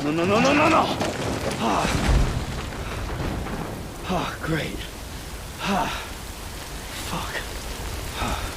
No, no, no, no, no, no! Ah. Ah, great. Ah. Fuck. Ah.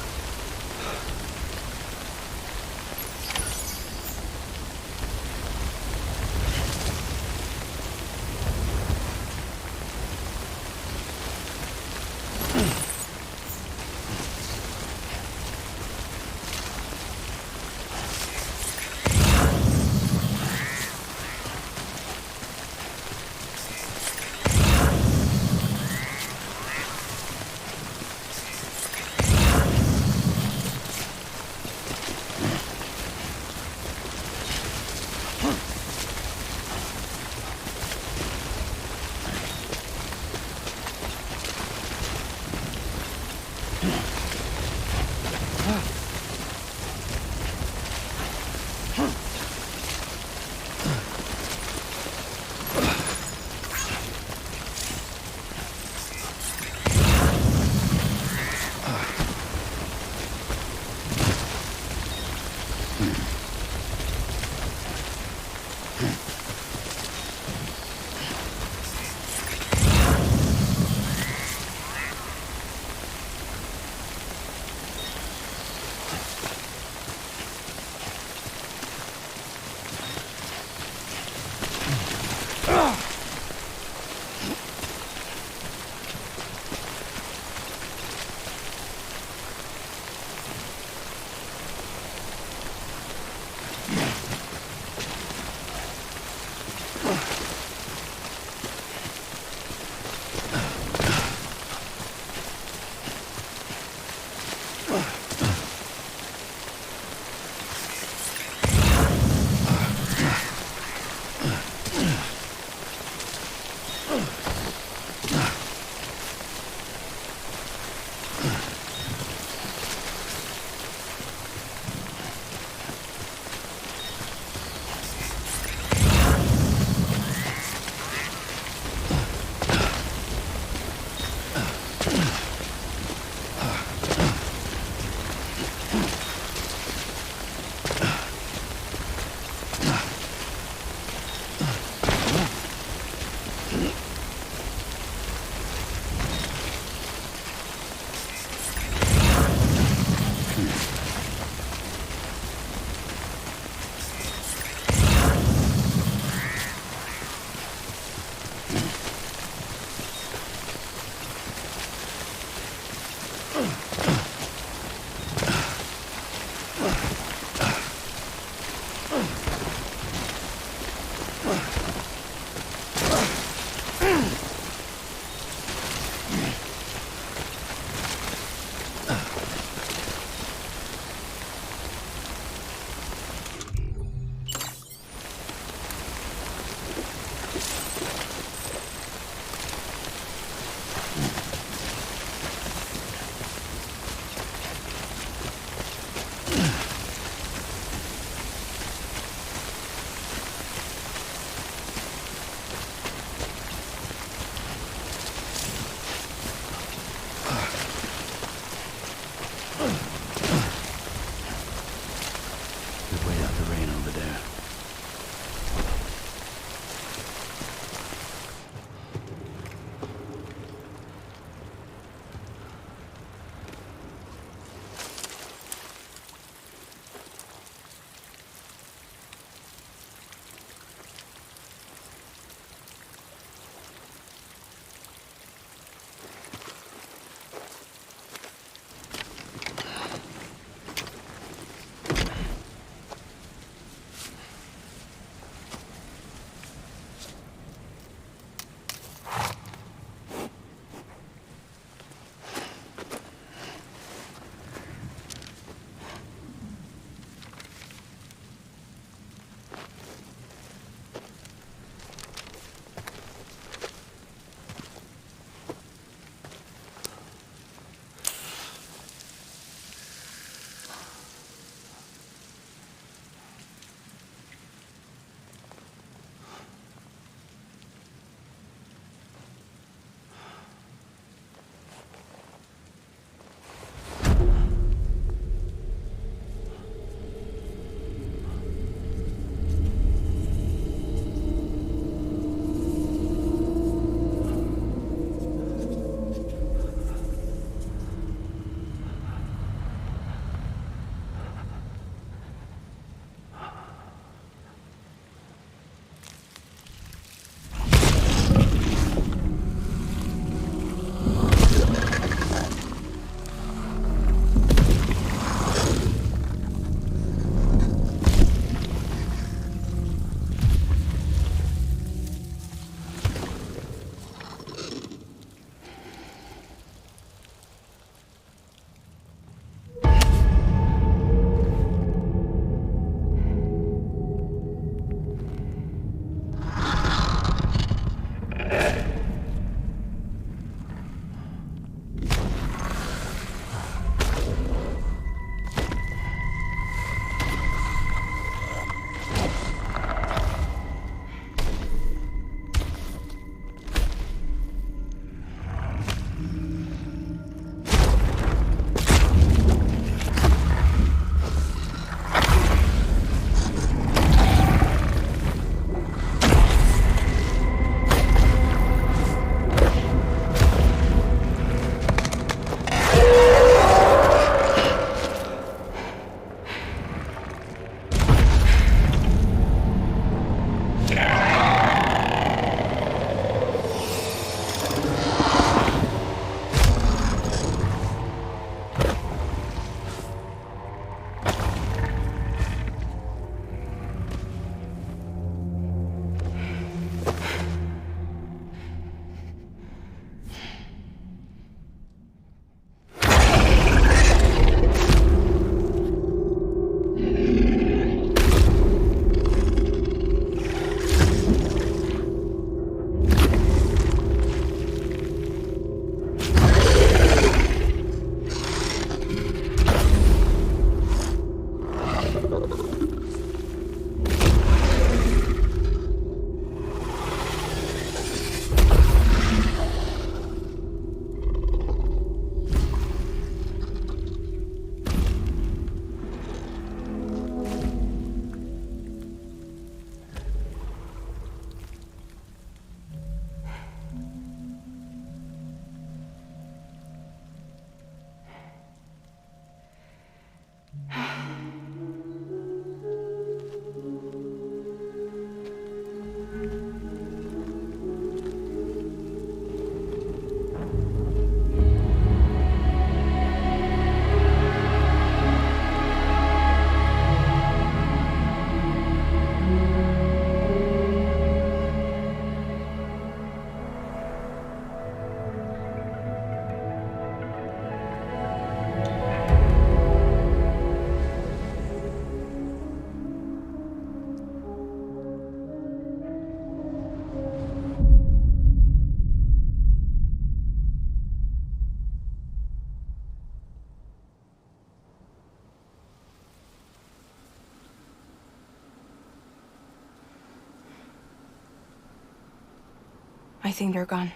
I think they're gone.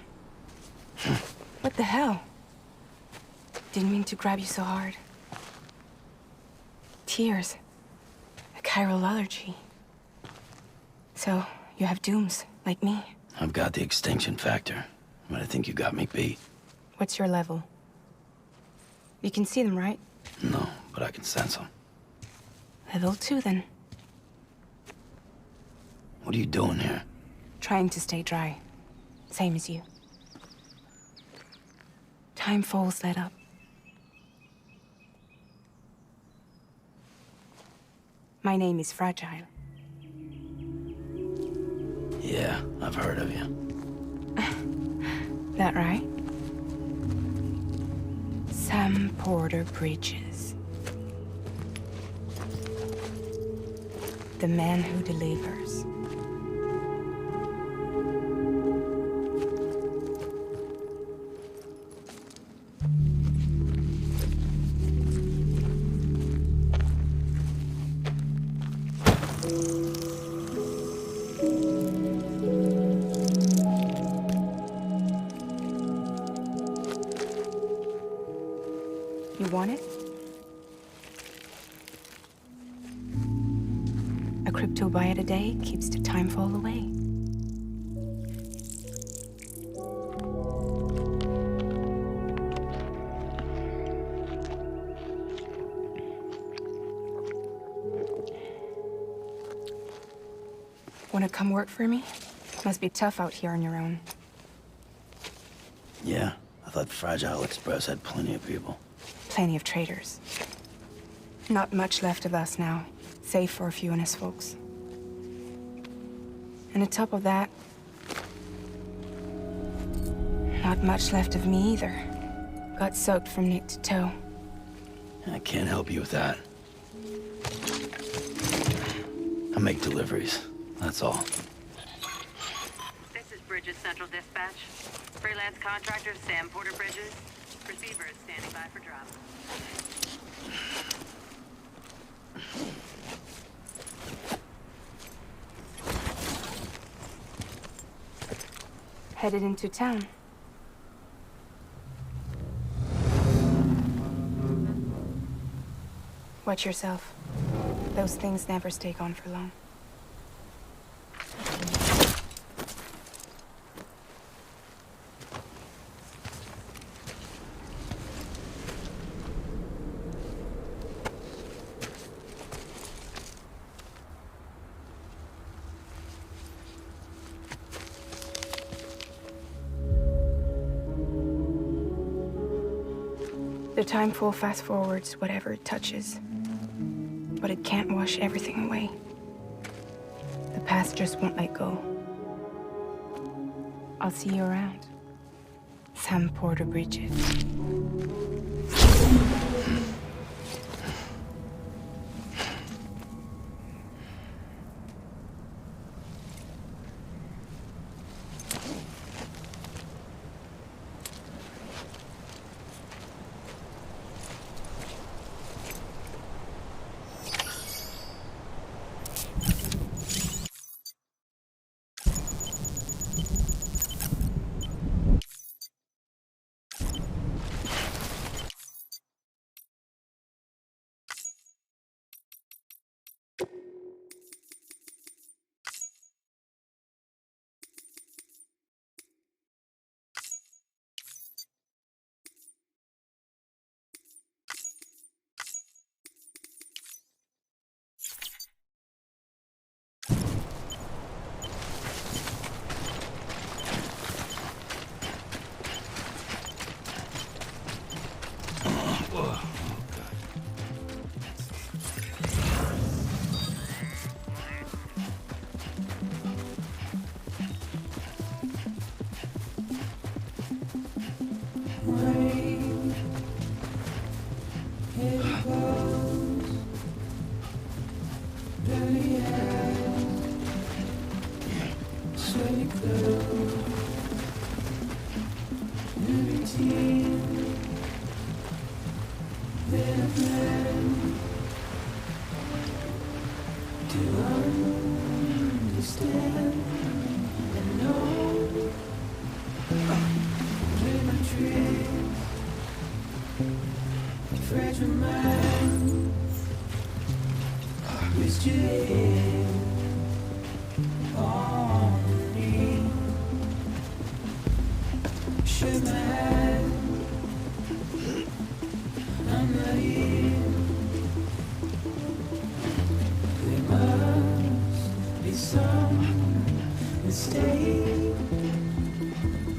What the hell? Didn't mean to grab you so hard. Tears. A chiral allergy. So, you have dooms, like me. I've got the extinction factor, but I think you got me beat. What's your level? You can see them, right? No, but I can sense them. Level 2, then. What are you doing here? Trying to stay dry. Same as you. Time falls let up. My name is Fragile. Yeah, I've heard of you. That right? Sam Porter Bridges. The man who delivers. You want it? A crypto byte a day keeps the time fall away. Wanna come work for me? Must be tough out here on your own. Yeah, I thought Fragile Express had plenty of people. Plenty of traitors. Not much left of us now, save for a few honest folks. And on top of that, not much left of me either. Got soaked from neck to toe. I can't help you with that. I make deliveries, that's all. This is Bridges Central Dispatch. Freelance contractor Sam Porter Bridges. Receiver is standing by for drop. Headed into town. Watch yourself. Those things never stay gone for long. The time fall fast forwards whatever it touches. But it can't wash everything away. The past just won't let go. I'll see you around. Sam Porter Bridges.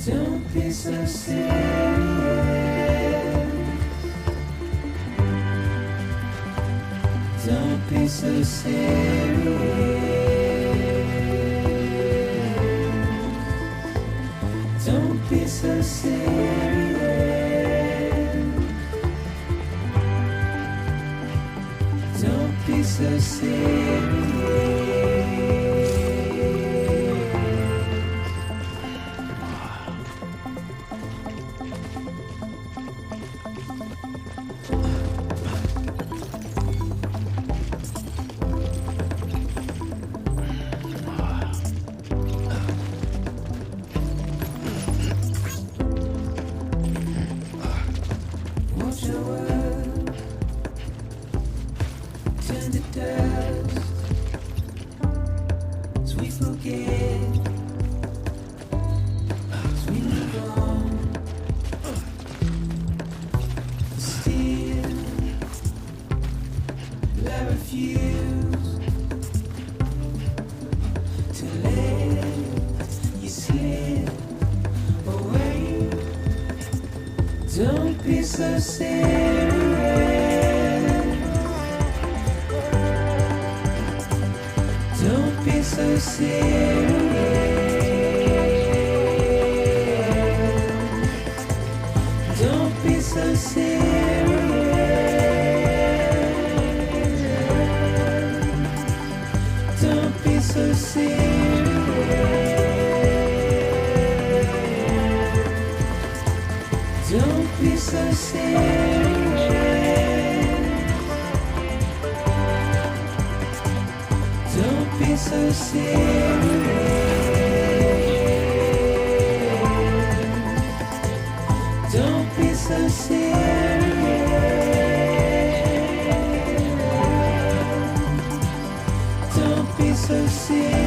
Don't be so serious. Don't be so serious. Don't be so serious. Don't be so serious. Don't be so serious. Don't be so serious. Don't be so serious. Don't be so serious. Don't be so serious. Don't be so serious. Don't be so serious. Don't be so serious.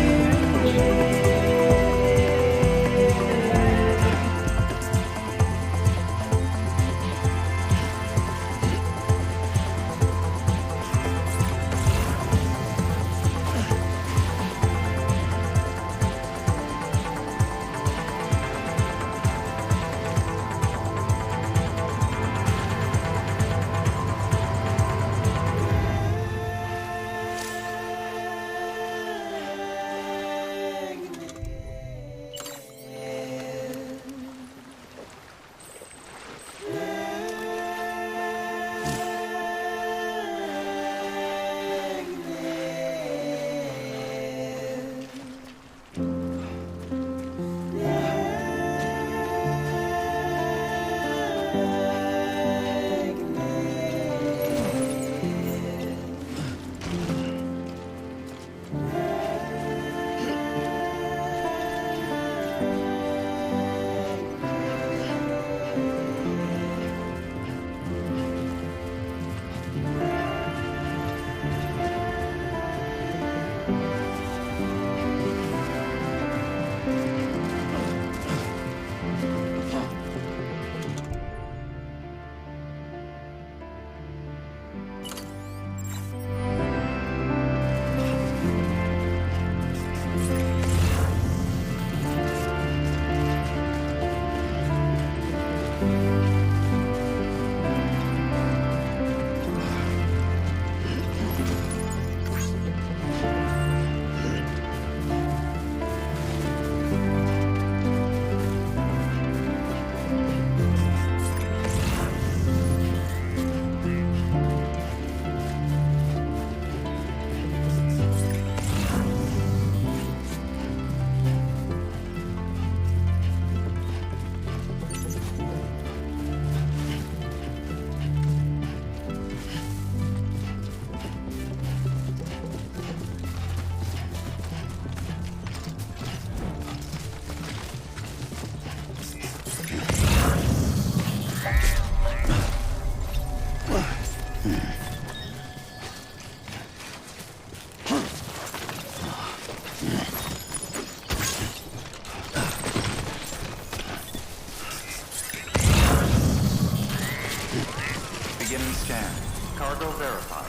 Cargo verified.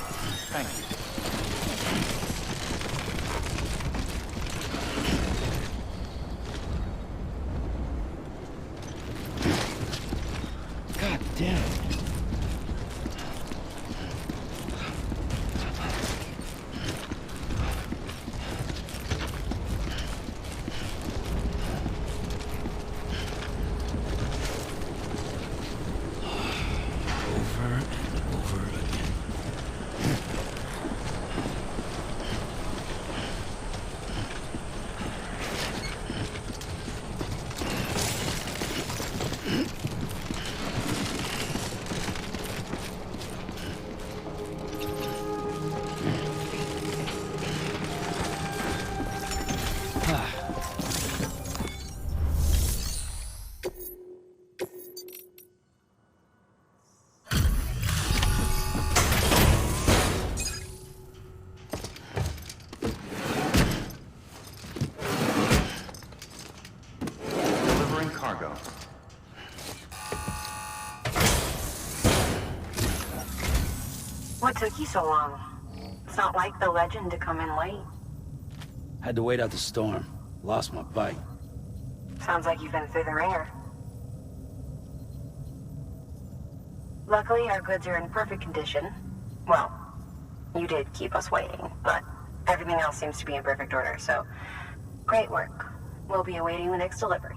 Thank you. God damn it. Over and over again. Delivering cargo. What took you so long? It's not like the legend to come in late. Had to wait out the storm. Lost my bike. Sounds like you've been through the ringer. Luckily, our goods are in perfect condition. Well, you did keep us waiting, but everything else seems to be in perfect order, so great work. We'll be awaiting the next delivery.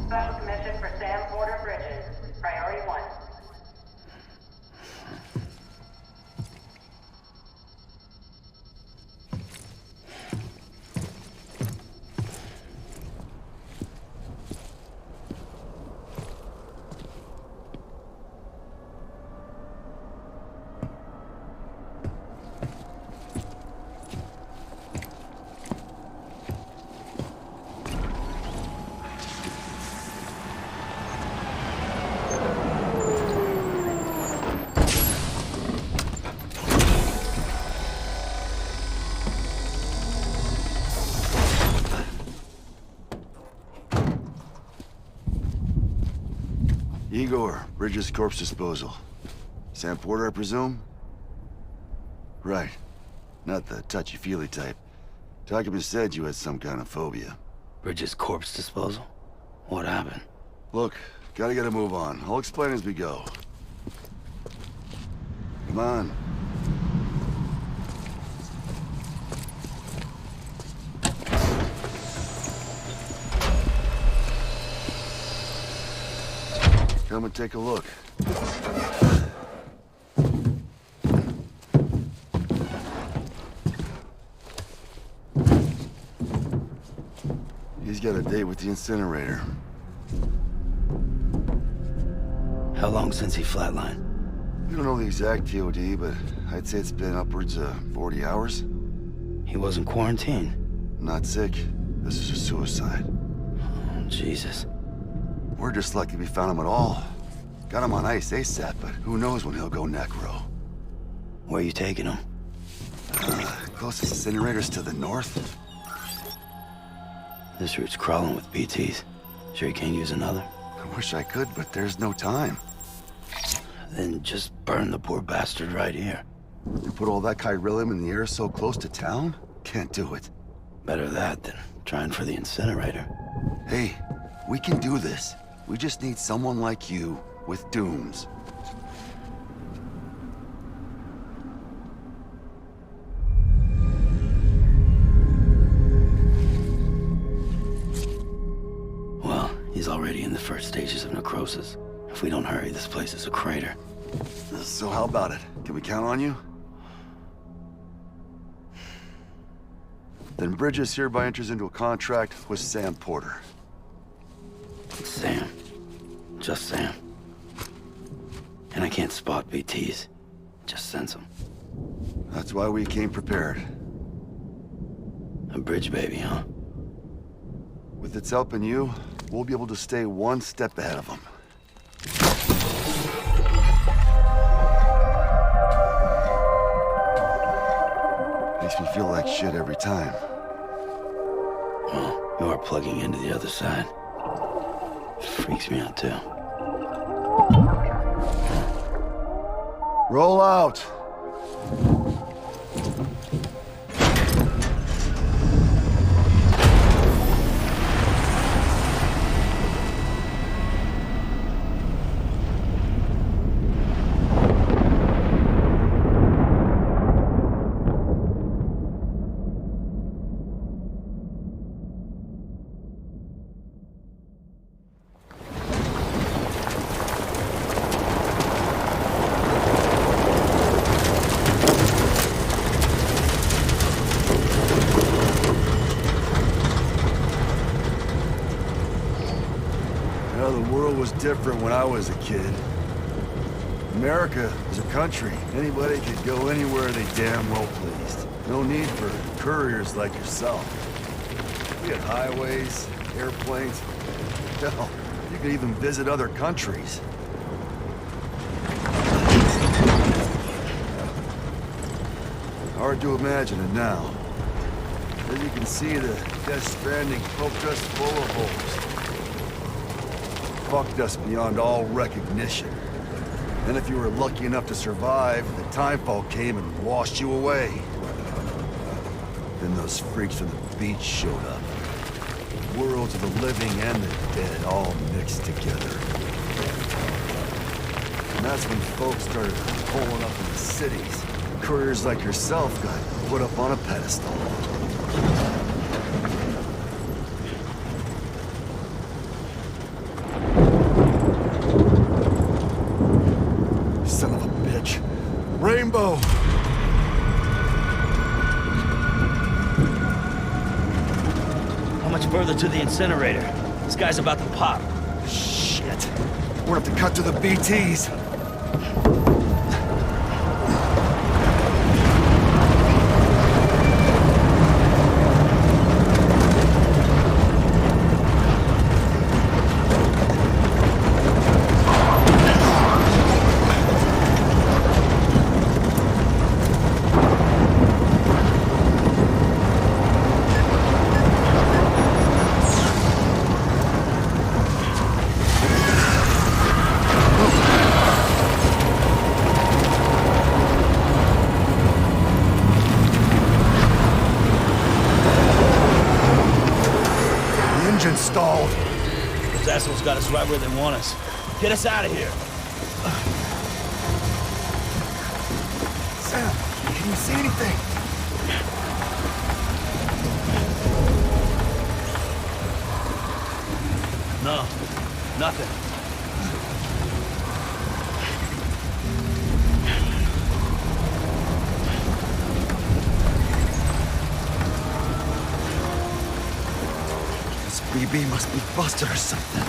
Special commission for Sam Porter Bridges. Priority 1. Igor, Bridges Corpse Disposal. Sam Porter, I presume? Right. Not the touchy-feely type. Document said you had some kind of phobia. Bridges corpse disposal? What happened? Look, gotta get a move on. I'll explain as we go. Come on. Come and take a look. He's got a date with the incinerator. How long since he flatlined? We don't know the exact TOD, but I'd say it's been upwards of 40 hours. He wasn't quarantined. Not sick. This is a suicide. Oh, Jesus. We're just lucky we found him at all. Got him on ice ASAP, but who knows when he'll go necro. Where you taking him? Closest incinerator's to the north. This route's crawling with BTs. Sure you can't use another? I wish I could, but there's no time. Then just burn the poor bastard right here. You put all that chiralium in the air so close to town? Can't do it. Better that than trying for the incinerator. Hey, we can do this. We just need someone like you with dooms. Well, he's already in the first stages of necrosis. If we don't hurry, this place is a crater. So how about it? Can we count on you? Then Bridges hereby enters into a contract with Sam Porter. It's Sam. Just Sam. And I can't spot BTs. Just sense them. That's why we came prepared. A bridge baby, huh? With its help in you, we'll be able to stay one step ahead of them. Makes me feel like shit every time. Well, you are plugging into the other side. Freaks me out, too. Roll out! The world was different when I was a kid. America was a country. Anybody could go anywhere they damn well pleased. No need for couriers like yourself. We had highways, airplanes. Hell, you could even visit other countries. Hard to imagine it now. As you can see, the Death Stranding poked us full of holes. Fucked us beyond all recognition. And if you were lucky enough to survive, the timefall came and washed you away. Then those freaks from the beach showed up. Worlds of the living and the dead all mixed together. And that's when folks started pulling up in the cities. Couriers like yourself got put up on a pedestal. Son of a bitch. Rainbow! How much further to the incinerator? This guy's about to pop. Shit. We're gonna have to cut to the BTs. Stalled. Those assholes got us right where they want us. Get us out of here. Sam, can you see anything? No, nothing. BB must be busted or something.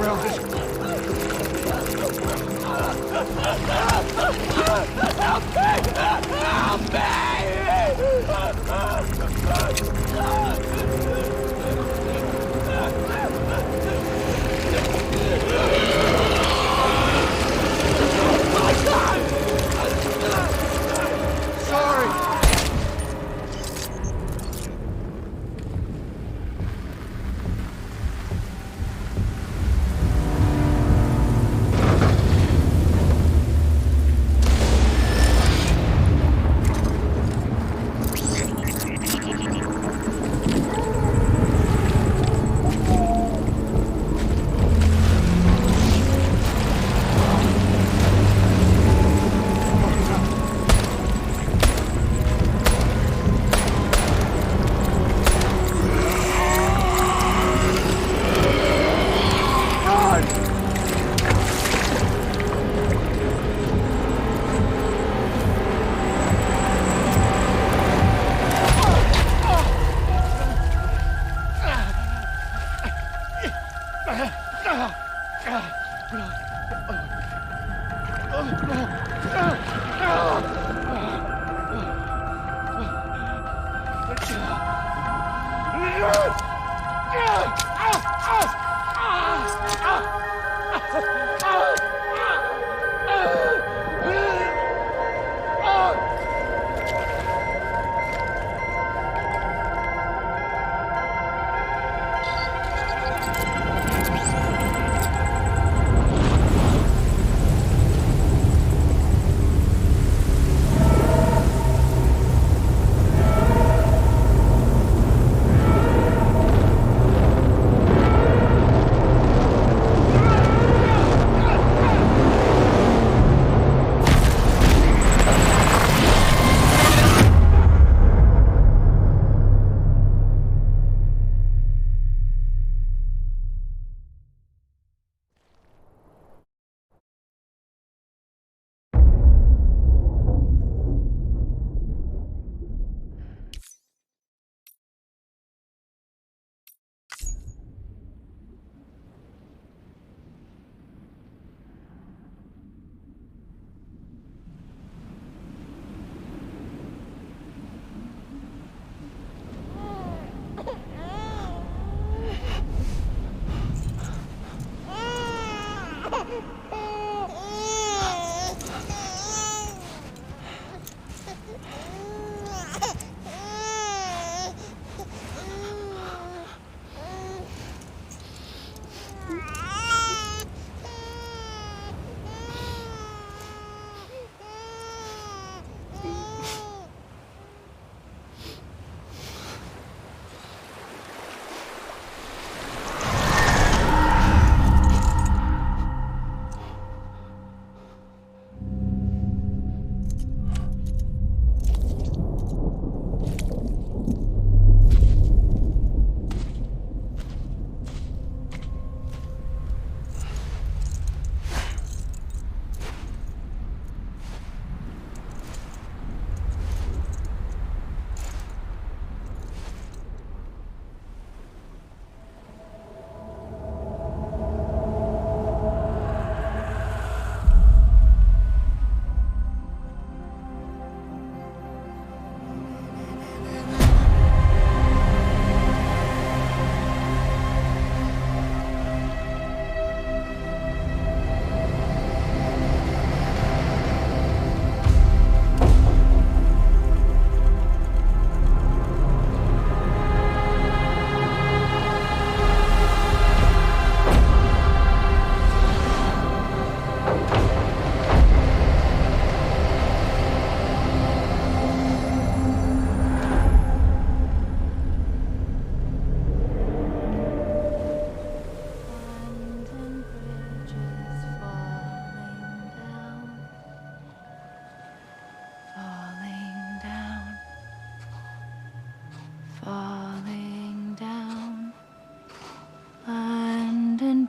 around this corner.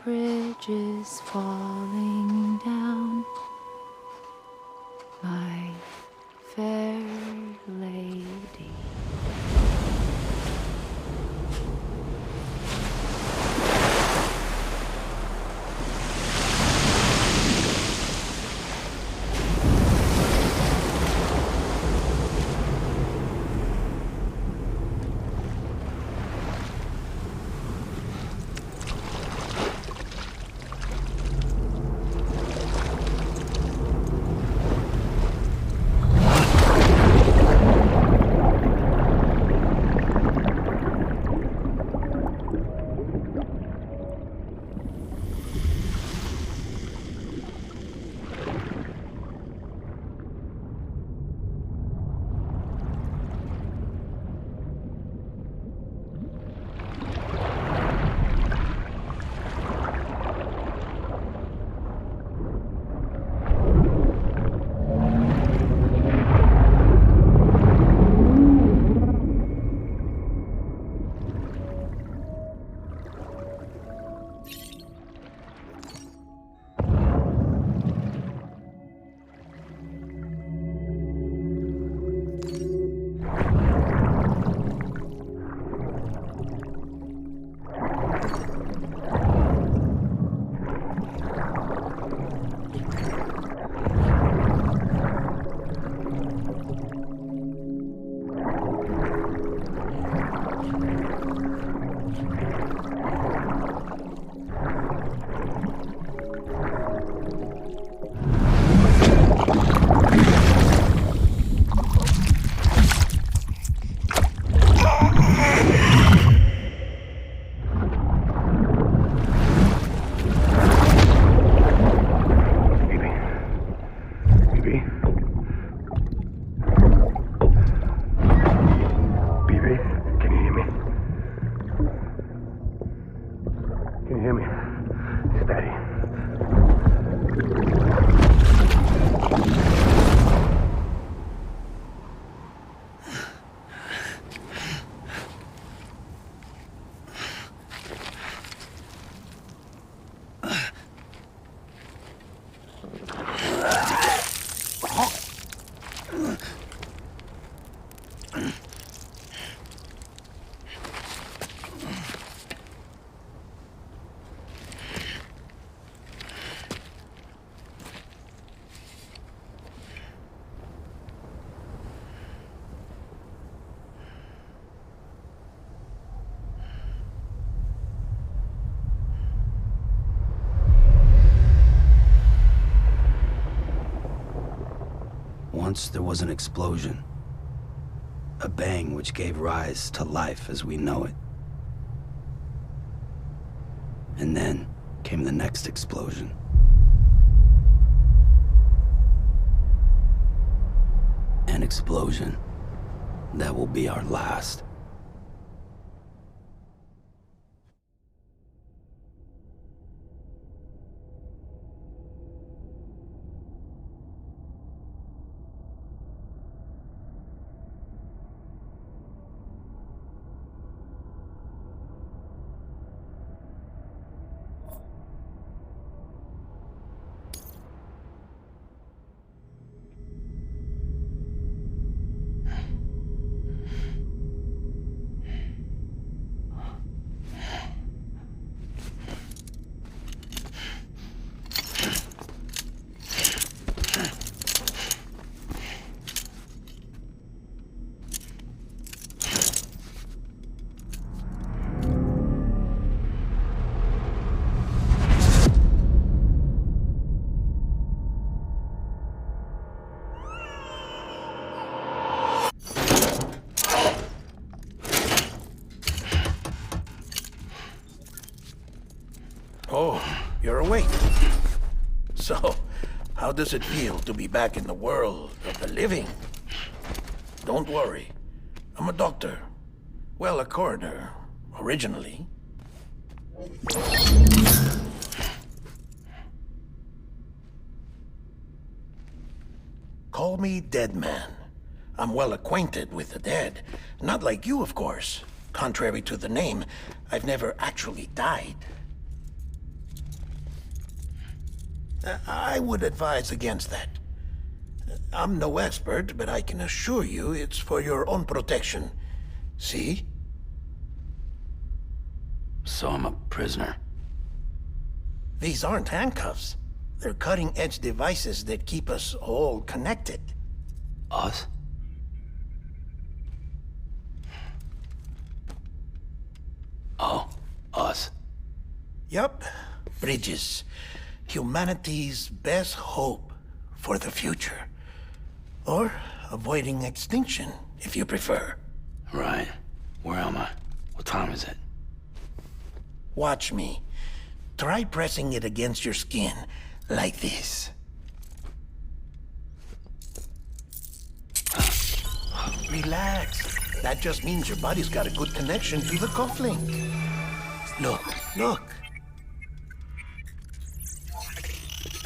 bridges falling down, my fair lady. Once there was an explosion. A bang which gave rise to life as we know it. And then came the next explosion. An explosion that will be our last. Oh, you're awake. So, how does it feel to be back in the world of the living? Don't worry. I'm a doctor. Well, a coroner, originally. Call me Dead Man. I'm well acquainted with the dead. Not like you, of course. Contrary to the name, I've never actually died. I would advise against that. I'm no expert, but I can assure you it's for your own protection. See? So I'm a prisoner. These aren't handcuffs. They're cutting-edge devices that keep us all connected. Us? Oh, us. Yup. Bridges. Humanity's best hope for the future. Or avoiding extinction, if you prefer. Right. Where am I? What time is it? Watch me. Try pressing it against your skin, like this. Relax. That just means your body's got a good connection to the cufflink. Look, look.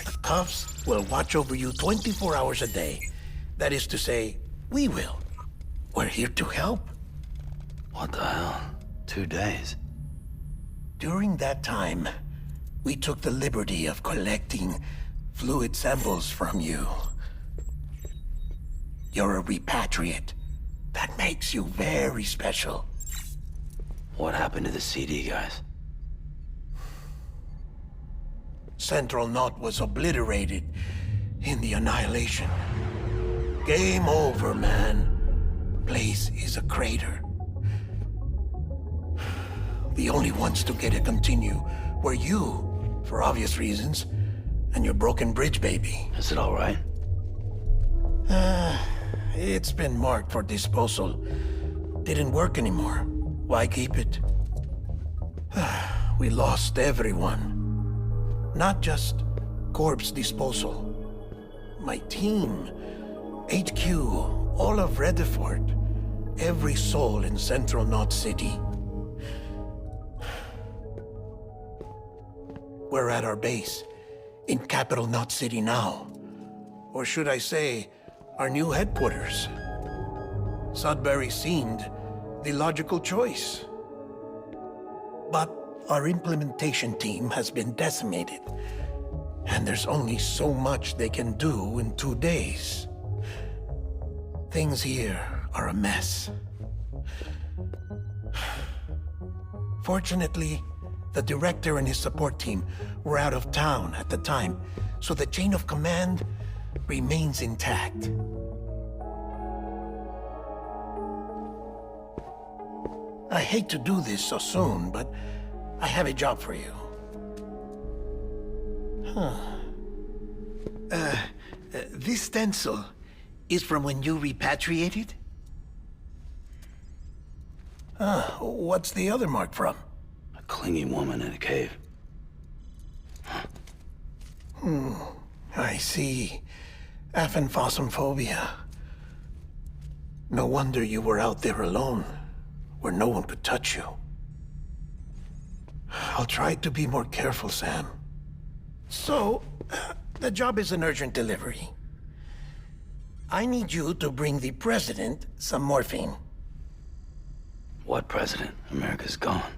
The cuffs will watch over you 24 hours a day. That is to say, we will. We're here to help. What the hell? 2 days? During that time, we took the liberty of collecting fluid samples from you. You're a repatriate. That makes you very special. What happened to the CD guys? Central Knot was obliterated in the Annihilation. Game over, man. Place is a crater. The only ones to get to continue were you, for obvious reasons, and your broken bridge baby. Is it all right? It's been marked for disposal. Didn't work anymore. Why keep it? We lost everyone. Not just corpse disposal. My team, HQ, all of Redford, every soul in Central Knot City. We're at our base, in Capital Knot City now. Or should I say, our new headquarters. Sudbury seemed the logical choice. But our implementation team has been decimated, and there's only so much they can do in 2 days. Things here are a mess. Fortunately, the director and his support team were out of town at the time, so the chain of command remains intact. I hate to do this so soon, but I have a job for you. This stencil is from when you repatriated? What's the other mark from? A clingy woman in a cave. I see. Aphenphosmphobia. No wonder you were out there alone, where no one could touch you. I'll try to be more careful, Sam. So, the job is an urgent delivery. I need you to bring the president some morphine. What president? America's gone.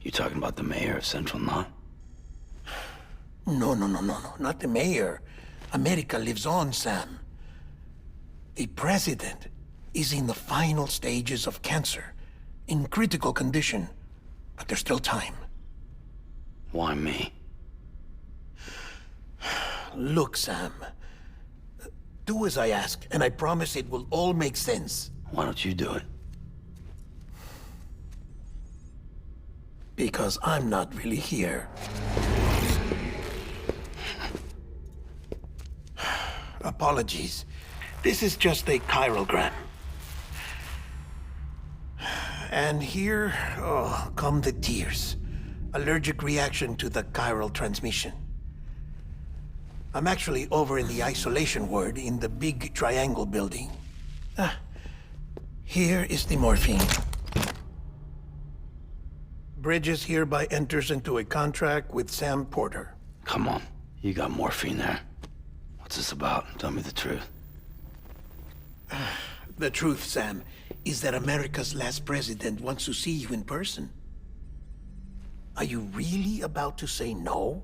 You talking about the mayor of Central Knot? No, not the mayor. America lives on, Sam. The president is in the final stages of cancer, in critical condition, but there's still time. Why me? Look, Sam. Do as I ask, and I promise it will all make sense. Why don't you do it? Because I'm not really here. Apologies. This is just a chiralgram. And here, come the tears. Allergic reaction to the chiral transmission. I'm actually over in the isolation ward in the big triangle building. Here is the morphine. Bridges hereby enters into a contract with Sam Porter. Come on. You got morphine there. What's this about? Tell me the truth. The truth, Sam, is that America's last president wants to see you in person. Are you really about to say no?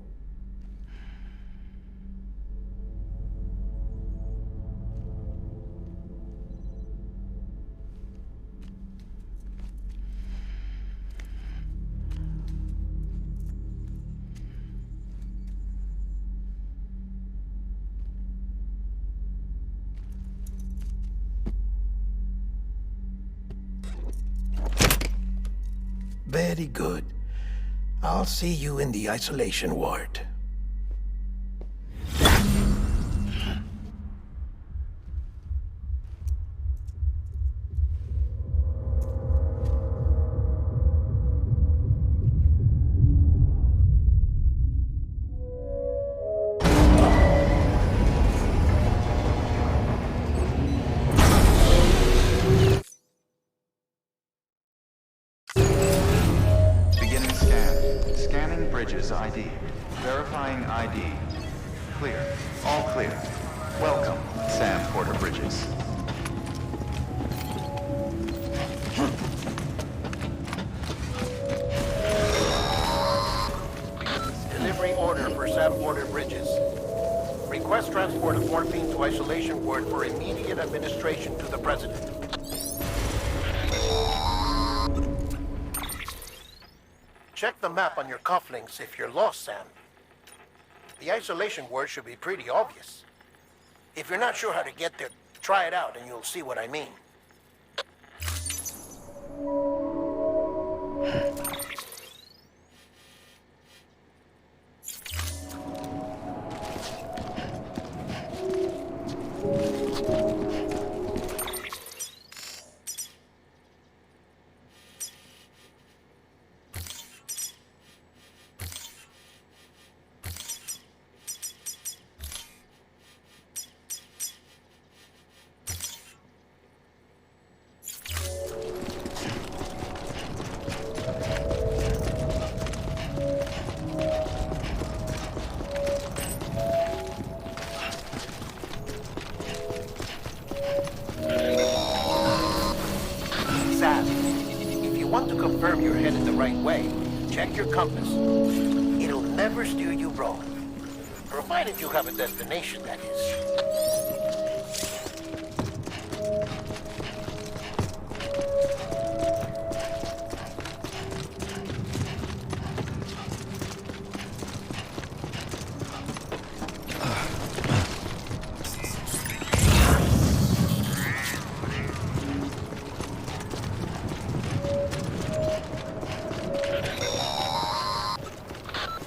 Very good. I'll see you in the isolation ward. Beginning scan. Scanning Bridges ID. Verifying ID. Clear. All clear. Welcome, Sam Porter Bridges. Delivery order for Sam Porter Bridges. Request transport of morphine to isolation ward for immediate administration to the president. Check the map on your cufflinks if you're lost, Sam. The isolation word should be pretty obvious. If you're not sure how to get there, try it out and you'll see what I mean. Sam, if you want to confirm you're headed the right way, check your compass. It'll never steer you wrong. Provided you have a destination, that is.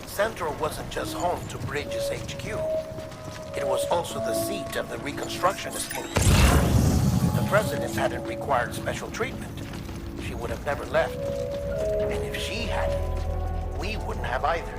Central wasn't just home to Bridges HQ. It was also the seat of the Reconstructionist movement. If the president hadn't required special treatment, she would have never left. And if she hadn't, we wouldn't have either.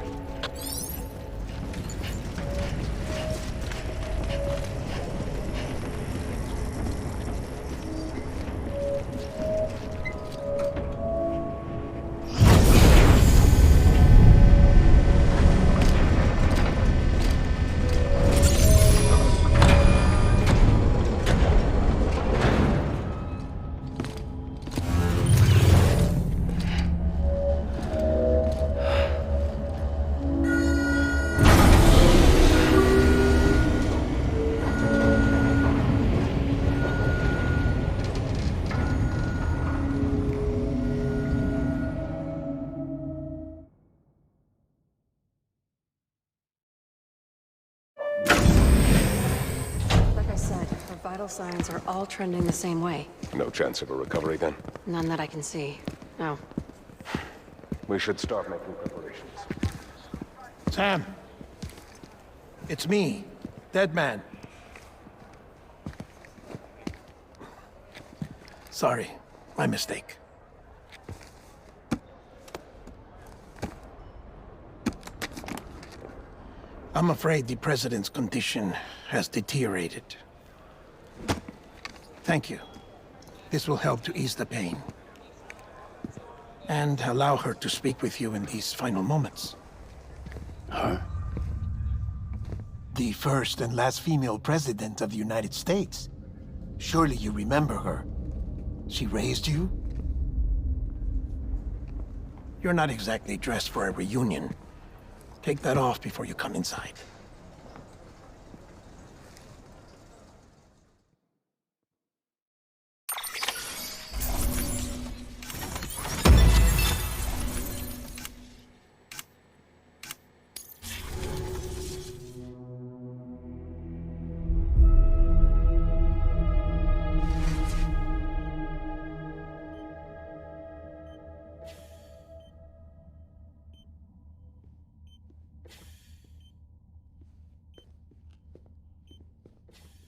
Vital signs are all trending the same way. No chance of a recovery then? None that I can see. No. We should start making preparations. Sam! It's me, Dead Man. Sorry, my mistake. I'm afraid the President's condition has deteriorated. Thank you. This will help to ease the pain. And allow her to speak with you in these final moments. Her? The first and last female president of the United States. Surely you remember her. She raised you? You're not exactly dressed for a reunion. Take that off before you come inside.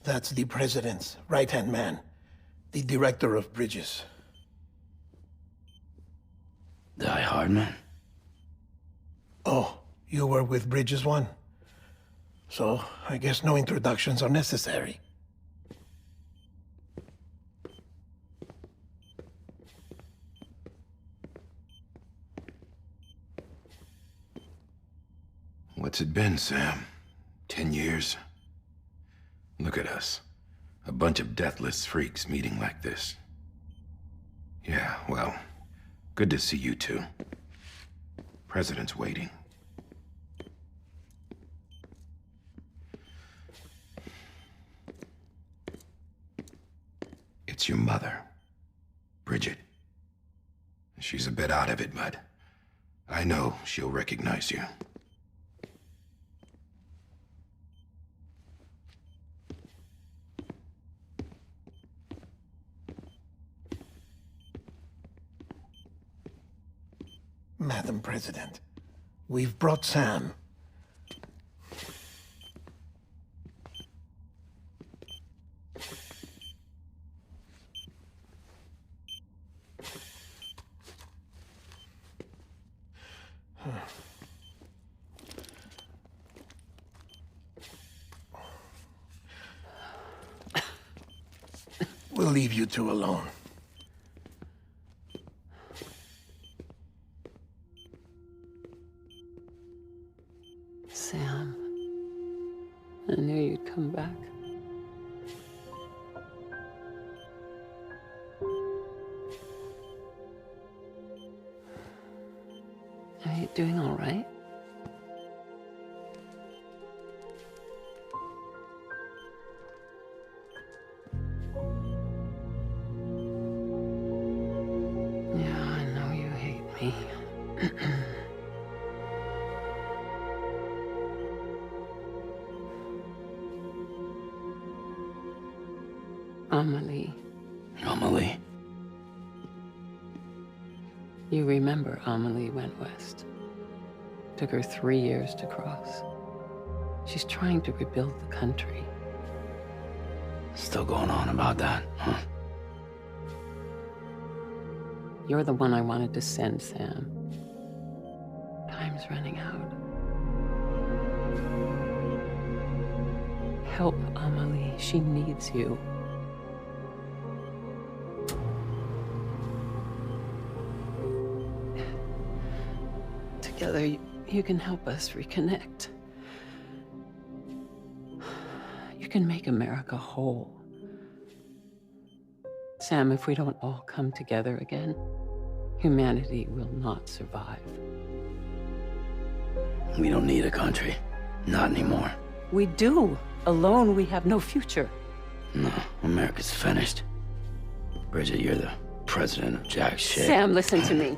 That's the President's right-hand man, the Director of Bridges. Die Hard man? Oh, you were with Bridges 1? So, I guess no introductions are necessary. What's it been, Sam? 10 years? Look at us. A bunch of deathless freaks meeting like this. Yeah, well, good to see you two. President's waiting. It's your mother, Bridget. She's a bit out of it, but I know she'll recognize you. Madam President, we've brought Sam. We'll leave you two alone. Sam, I knew you'd come back. Are you doing all right? Yeah, I know you hate me. Amelie. Amelie? You remember Amelie went west. Took her 3 years to cross. She's trying to rebuild the country. Still going on about that, huh? You're the one I wanted to send, Sam. Time's running out. Help Amelie. She needs you. Together, you can help us reconnect. You can make America whole. Sam, if we don't all come together again, humanity will not survive. We don't need a country. Not anymore. We do. Alone, we have no future. No, America's finished. Bridget, you're the president of jack shit. Sam, listen to me.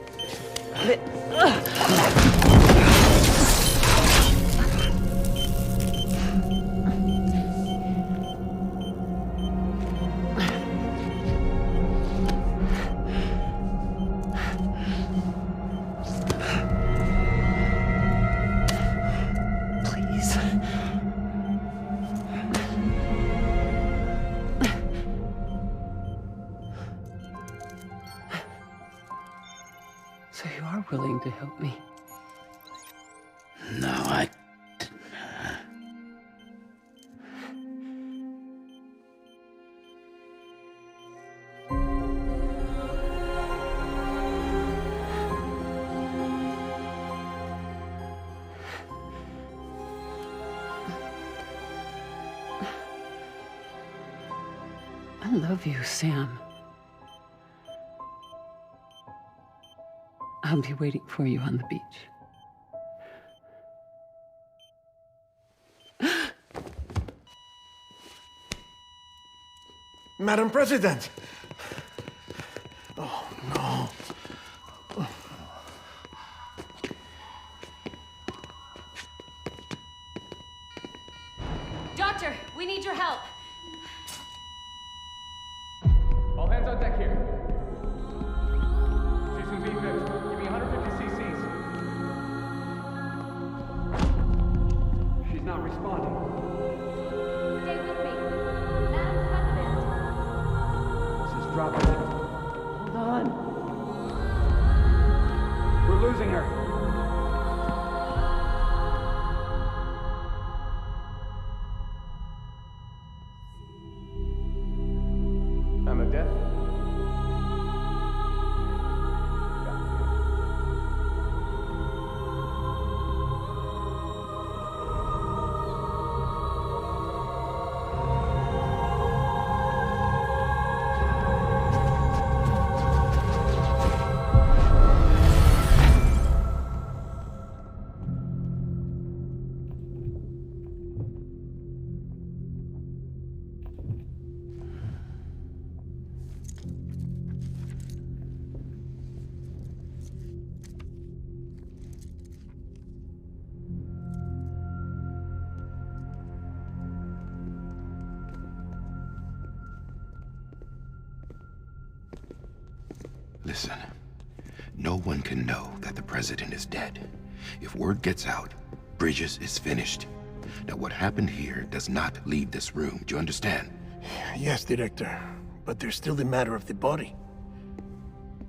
So you are willing to help me? No, I love you, Sam. I'll be waiting for you on the beach. Madam President! Oh, no. Doctor, we need your help. All hands on deck here. She's gonna be fixed. Give me 150 cc's. She's not responding. Stay with me. Madam President. This is dropping. Hold on. We're losing her. I'm a death. Listen, no one can know that the president is dead. If word gets out, Bridges is finished. Now, what happened here does not leave this room. Do you understand? Yes, Director. But there's still the matter of the body.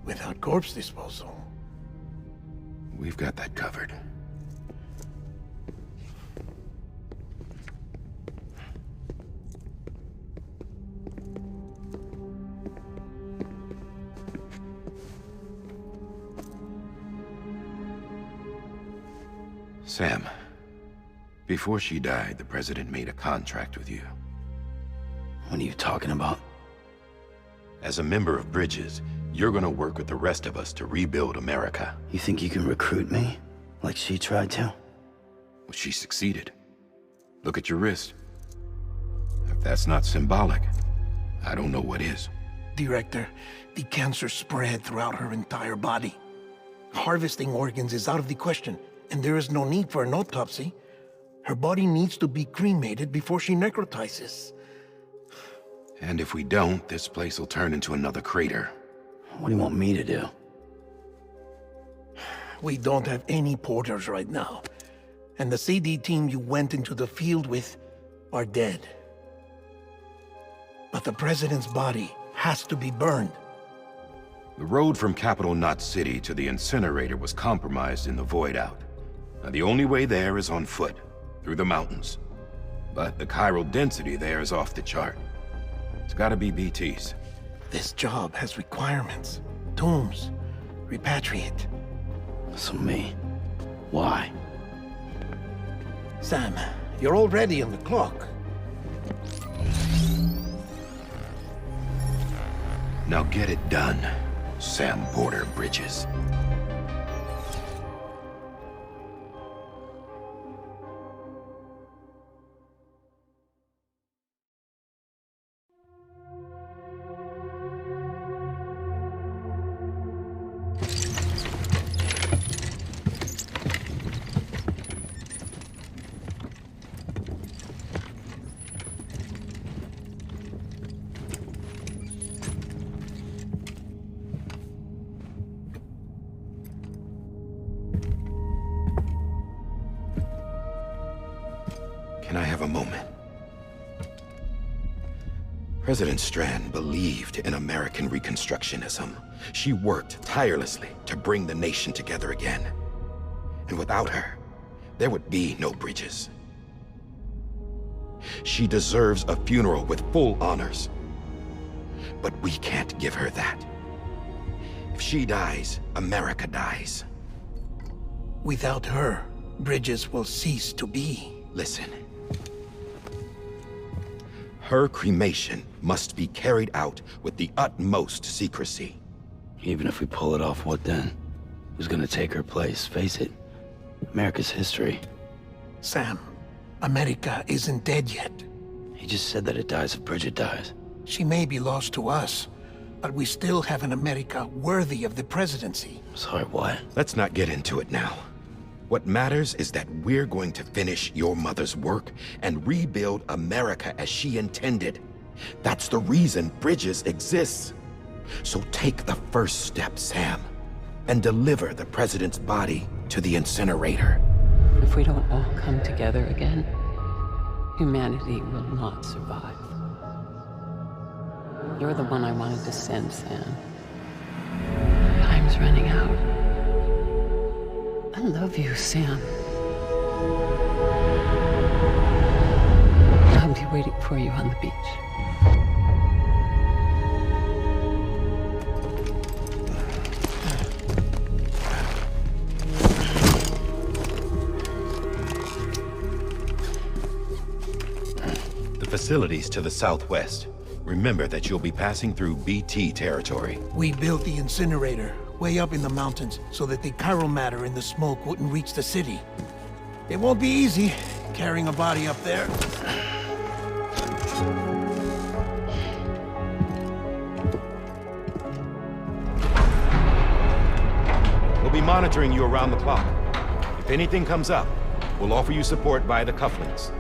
Without corpse disposal. We've got that covered. Sam, before she died, the president made a contract with you. What are you talking about? As a member of Bridges, you're gonna work with the rest of us to rebuild America. You think you can recruit me? Like she tried to? Well, she succeeded. Look at your wrist. If that's not symbolic, I don't know what is. Director, the cancer spread throughout her entire body. Harvesting organs is out of the question, and there is no need for an autopsy. Her body needs to be cremated before she necrotizes. And if we don't, this place will turn into another crater. What do you want me to do? We don't have any porters right now. and the CD team you went into the field with are dead. But the president's body has to be burned. The road from Capital Knot City to the incinerator was compromised in the void out. Now, the only way there is on foot, through the mountains. But the chiral density there is off the chart. It's gotta be BTs. This job has requirements. Tombs. Repatriate. So me. Why? Sam, you're already on the clock. Now get it done, Sam Porter Bridges. Can I have a moment? President Strand believed in American Reconstructionism. She worked tirelessly to bring the nation together again. And without her, there would be no Bridges. She deserves a funeral with full honors. But we can't give her that. If she dies, America dies. Without her, Bridges will cease to be. Listen. Her cremation must be carried out with the utmost secrecy. Even if we pull it off, what then? Who's gonna take her place? Face it, America's history. Sam, America isn't dead yet. He just said that it dies if Bridget dies. She may be lost to us, but we still have an America worthy of the presidency. Sorry, what? Let's not get into it now. What matters is that we're going to finish your mother's work and rebuild America as she intended. That's the reason Bridges exists. So take the first step, Sam, and deliver the president's body to the incinerator. If we don't all come together again, humanity will not survive. You're the one I wanted to send, Sam. Time's running out. I love you, Sam. I'll be waiting for you on the beach. The facilities to the southwest. Remember that you'll be passing through BT territory. We built the incinerator way up in the mountains so that the chiral matter in the smoke wouldn't reach the city. It won't be easy carrying a body up there. We'll be monitoring you around the clock. If anything comes up, we'll offer you support via the cufflinks.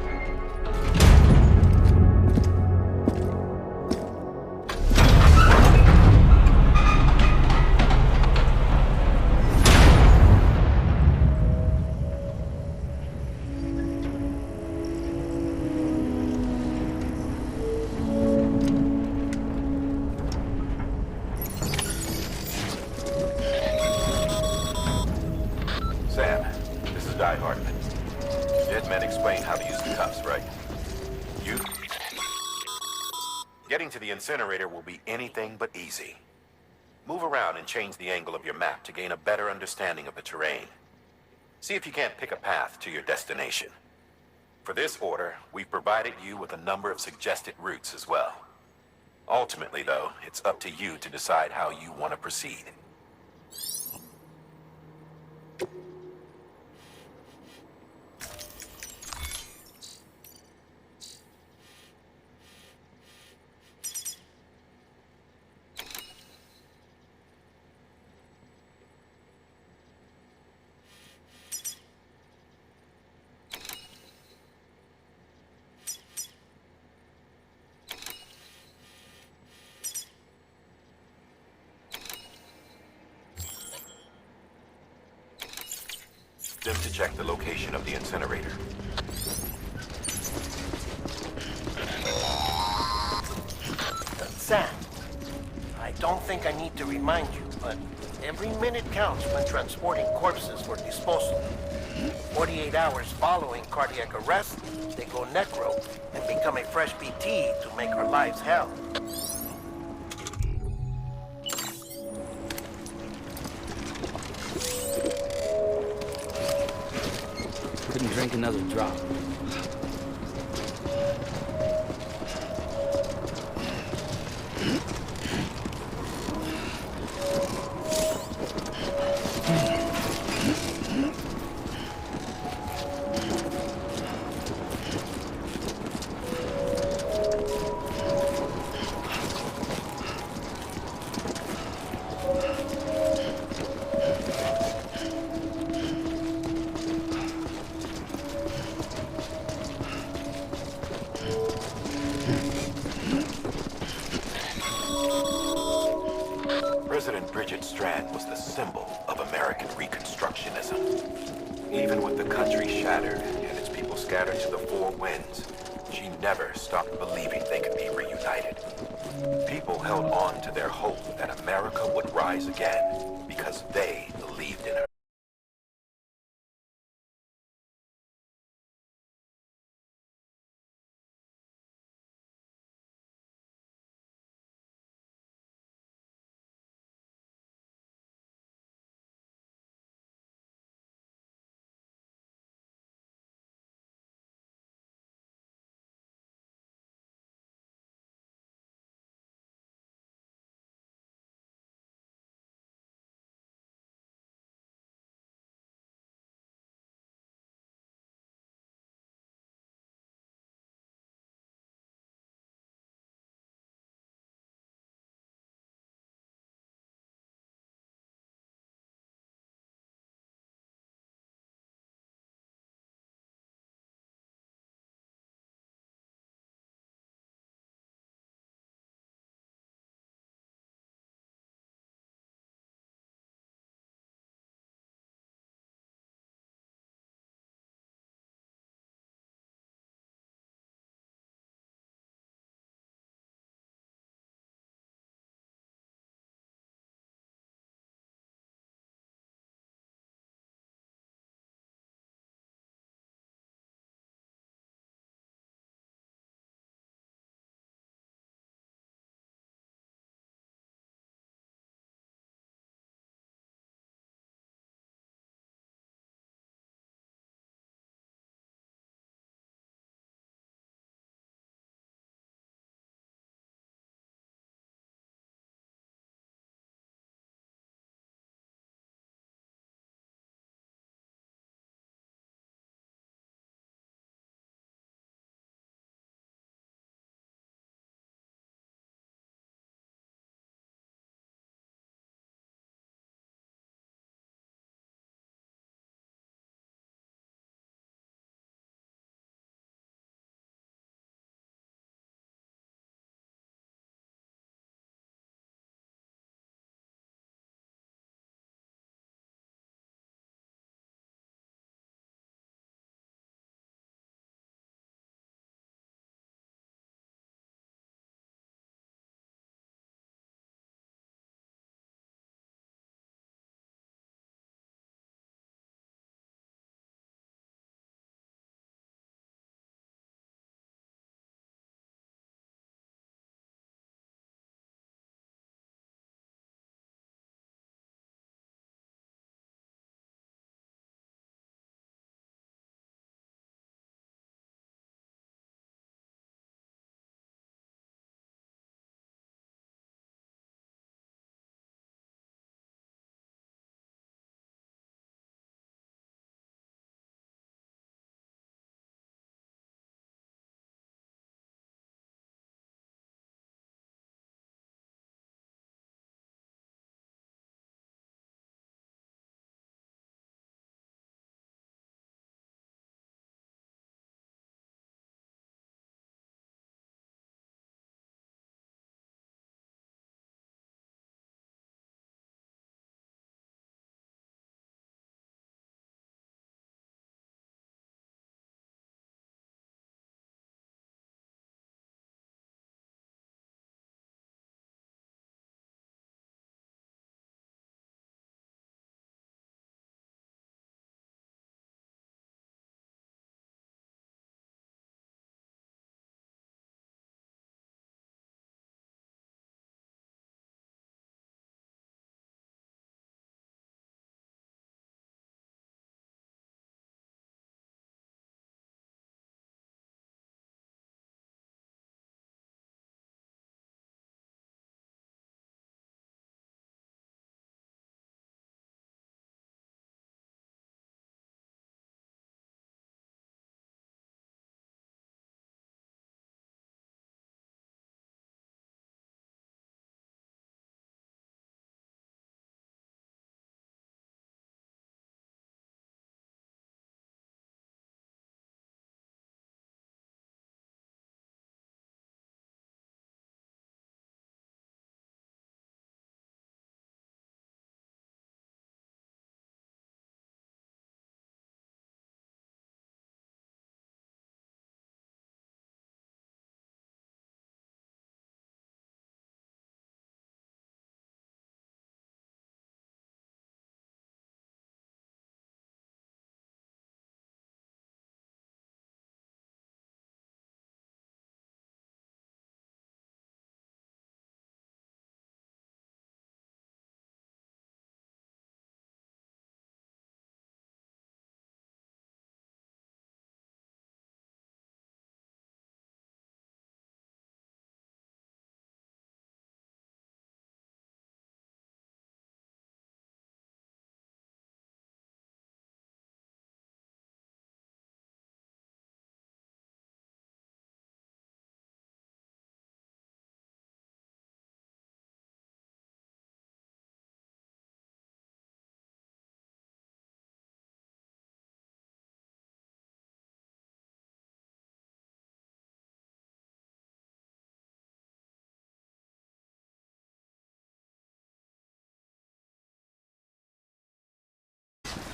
The incinerator will be anything but easy. Move around and change the angle of your map to gain a better understanding of the terrain. See if you can't pick a path to your destination. For this order, we've provided you with a number of suggested routes as well. Ultimately, though, it's up to you to decide how you want to proceed. them to check the location of the incinerator. Sam, I don't think I need to remind you, but every minute counts when transporting corpses for disposal. 48 hours following cardiac arrest, they go necro and become a fresh BT to make our lives hell. Couldn't drink another drop. President Bridget Strand was the symbol of American Reconstructionism. Even with the country shattered and its people scattered to the four winds, she never stopped believing they could be reunited. People held on to their hope that America would rise again because they believed in her.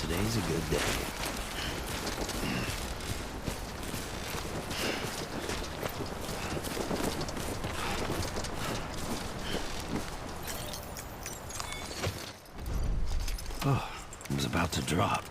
Today's a good day. Oh, I was about to drop.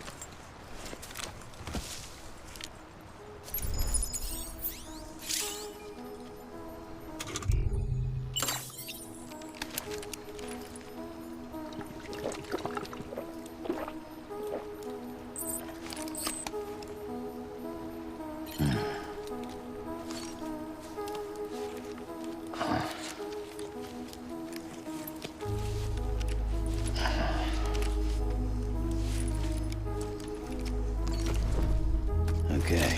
Okay.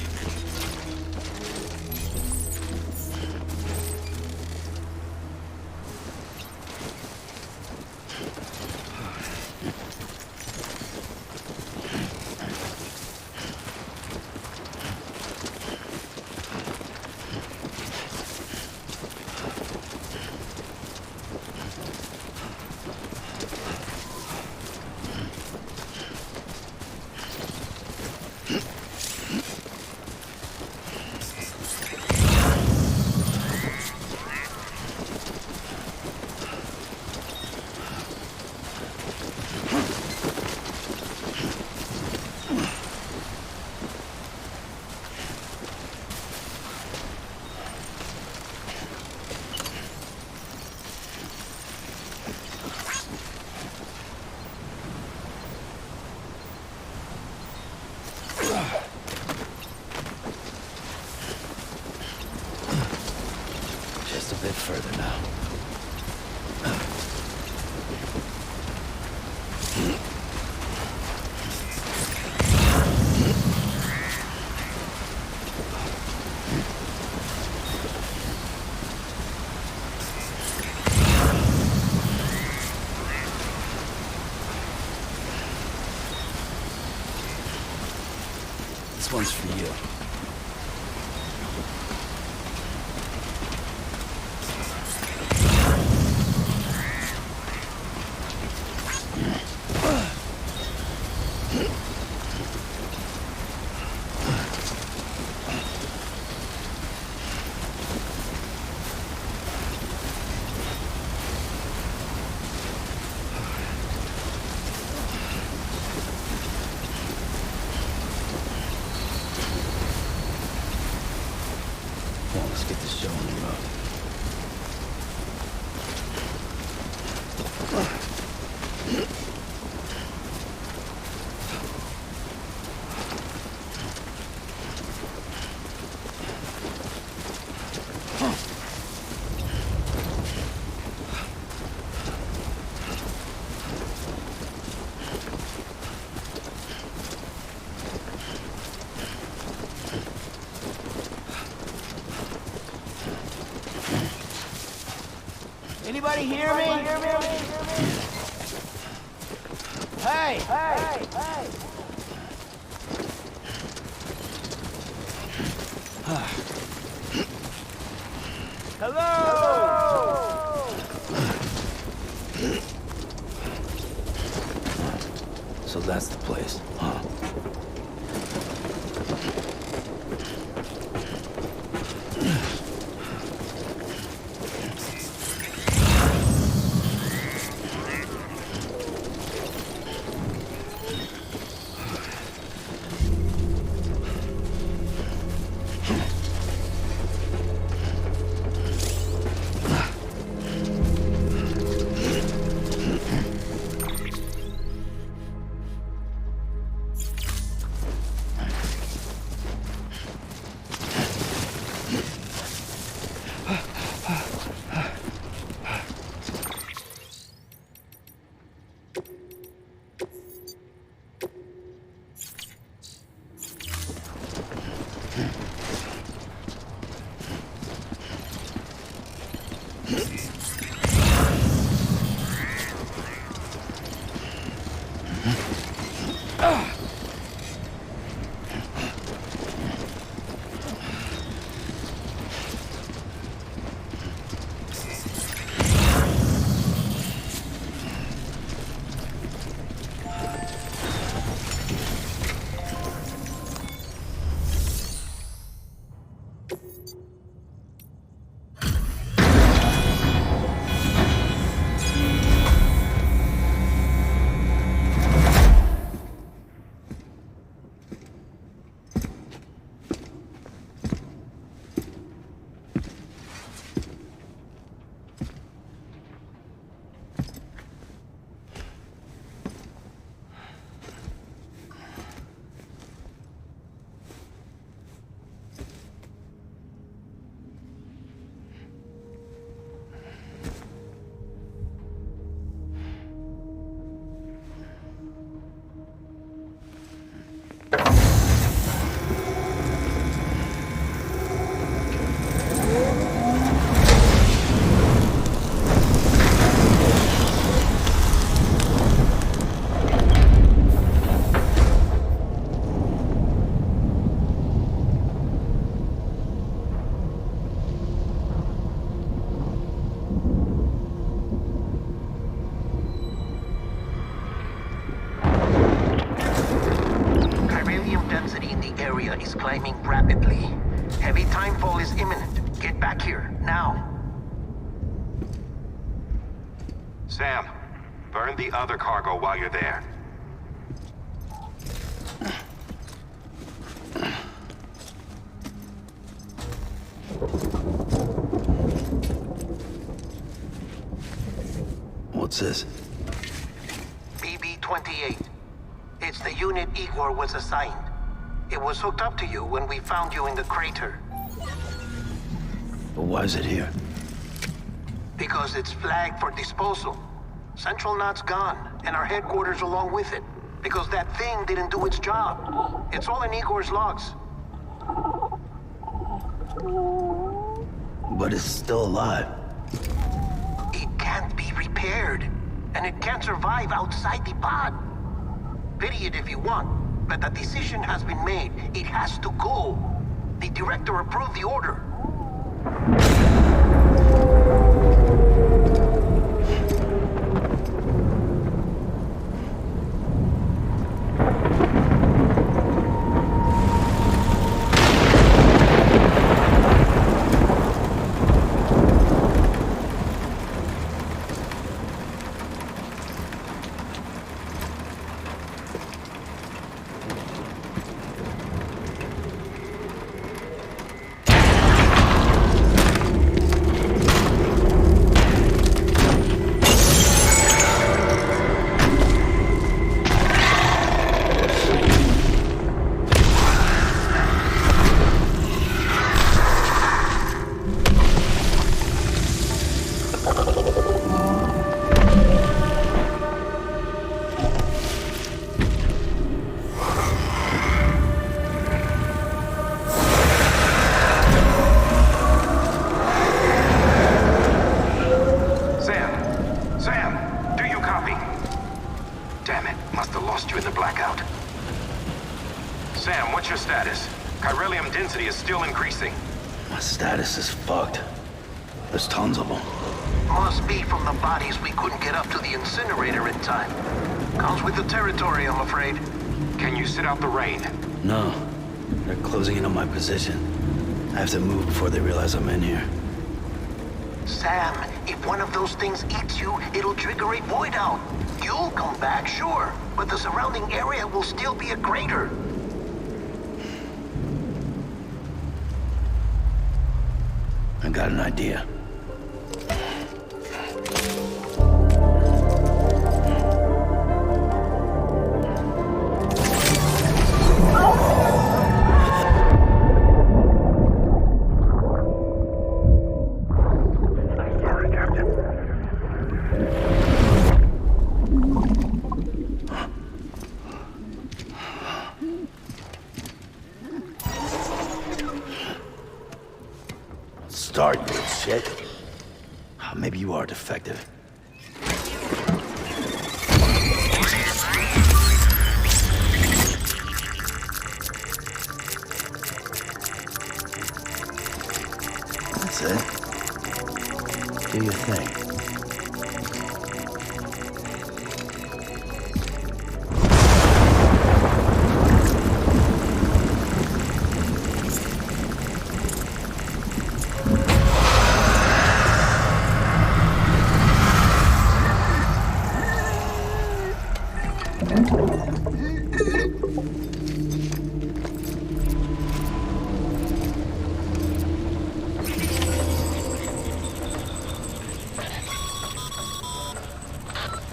Just a bit further now. This one's for you. Come on, let's get this show on the road. Anybody hear me? Hey! Hey! Hey! Hello! So that's the place, huh? area is climbing rapidly. Heavy timefall is imminent. Get back here, now. Sam, burn the other cargo while you're there. What's this? BB-28. It's the unit Igor was assigned. It was hooked up to you when we found you in the crater. But why is it here? Because it's flagged for disposal. Central Knot's gone, and our headquarters along with it. Because that thing didn't do its job. It's all in Igor's logs. But it's still alive. It can't be repaired, and it can't survive outside the pod. Pity it if you want, but the decision has been made. It has to go. The director approved the order. Sam, what's your status? Chiralium density is still increasing. My status is fucked. There's tons of them. Must be from the bodies we couldn't get up to the incinerator in time. Comes with the territory, I'm afraid. Can you sit out the rain? No. They're closing in on my position. I have to move before they realize I'm in here. Sam, if one of those things eats you, it'll trigger a void out. You'll come back, sure, but the surrounding area will still be a crater. I got an idea. Start, you shit. Maybe you are defective. That's it. Do your thing.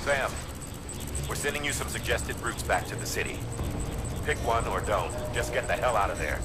Sam, we're sending you some suggested routes back to the city. Pick one or don't. Just get the hell out of there.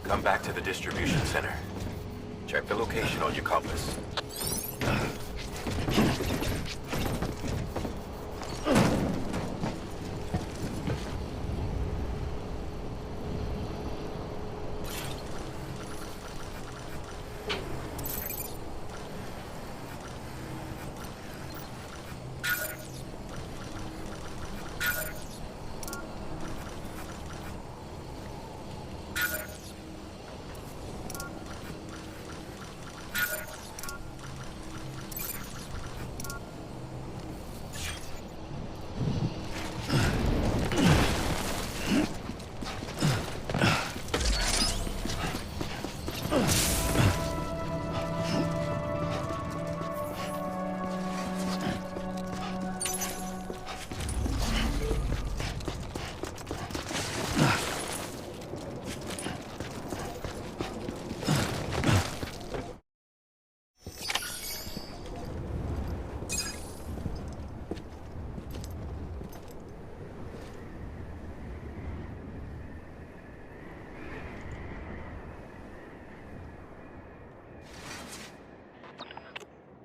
Come back to the distribution center. Check the location on your compass.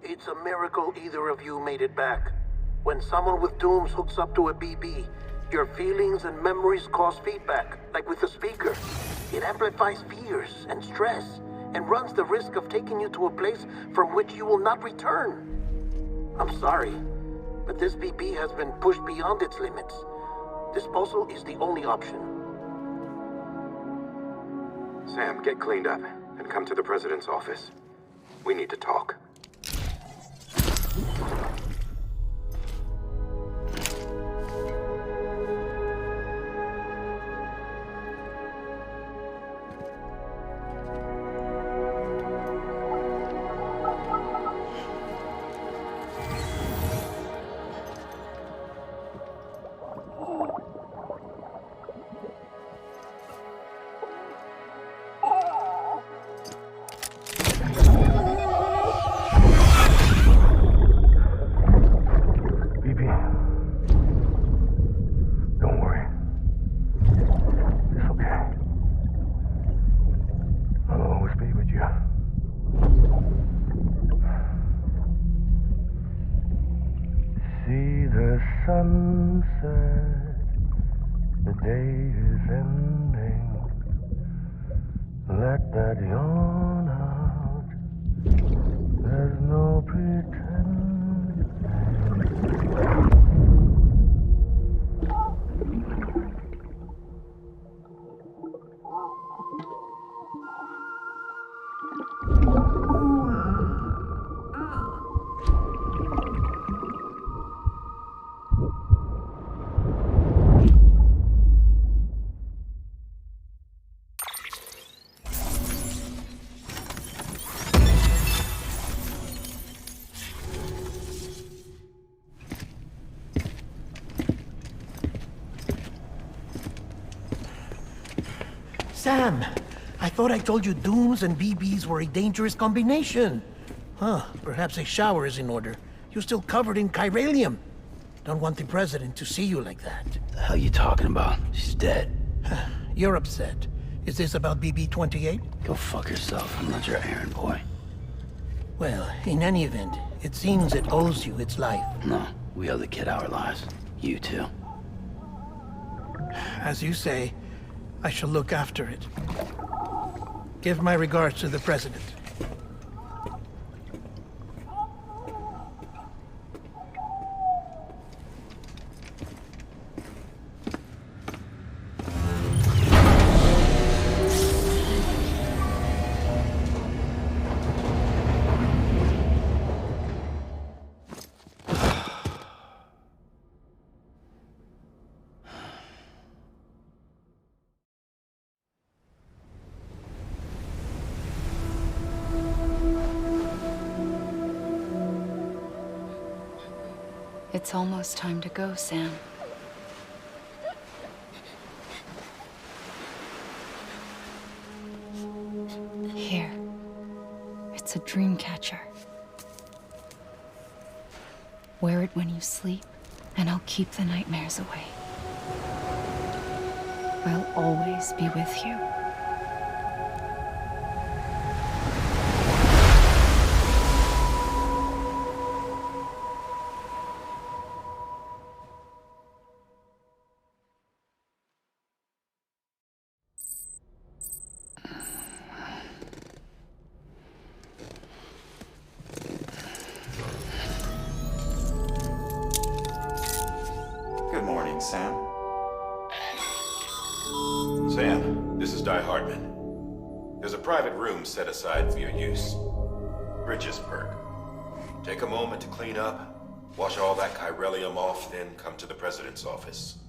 It's a miracle either of you made it back. When someone with dooms hooks up to a BB, your feelings and memories cause feedback, like with the speaker. It amplifies fears and stress, and runs the risk of taking you to a place from which you will not return. I'm sorry, but this BB has been pushed beyond its limits. Disposal is the only option. Sam, get cleaned up and come to the President's office. We need to talk. Sunset, the day is ending. Let that yawn out. There's no pretending. Sam, I thought I told you dooms and BBs were a dangerous combination. Huh, perhaps a shower is in order. You're still covered in chiralium. Don't want the President to see you like that. The hell you talking about? She's dead. You're upset. Is this about BB-28? Go fuck yourself. I'm not your errand boy. Well, in any event, it seems it owes you its life. No, we owe the kid our lives. You too. As you say, I shall look after it. Give my regards to the President. It's almost time to go, Sam. Here. It's a dream catcher. Wear it when you sleep, and I'll keep the nightmares away. I'll always be with you. Sam. Sam, this is Di Hardman. There's a private room set aside for your use. Bridges perk. Take a moment to clean up, wash all that chiralium off, then come to the President's office.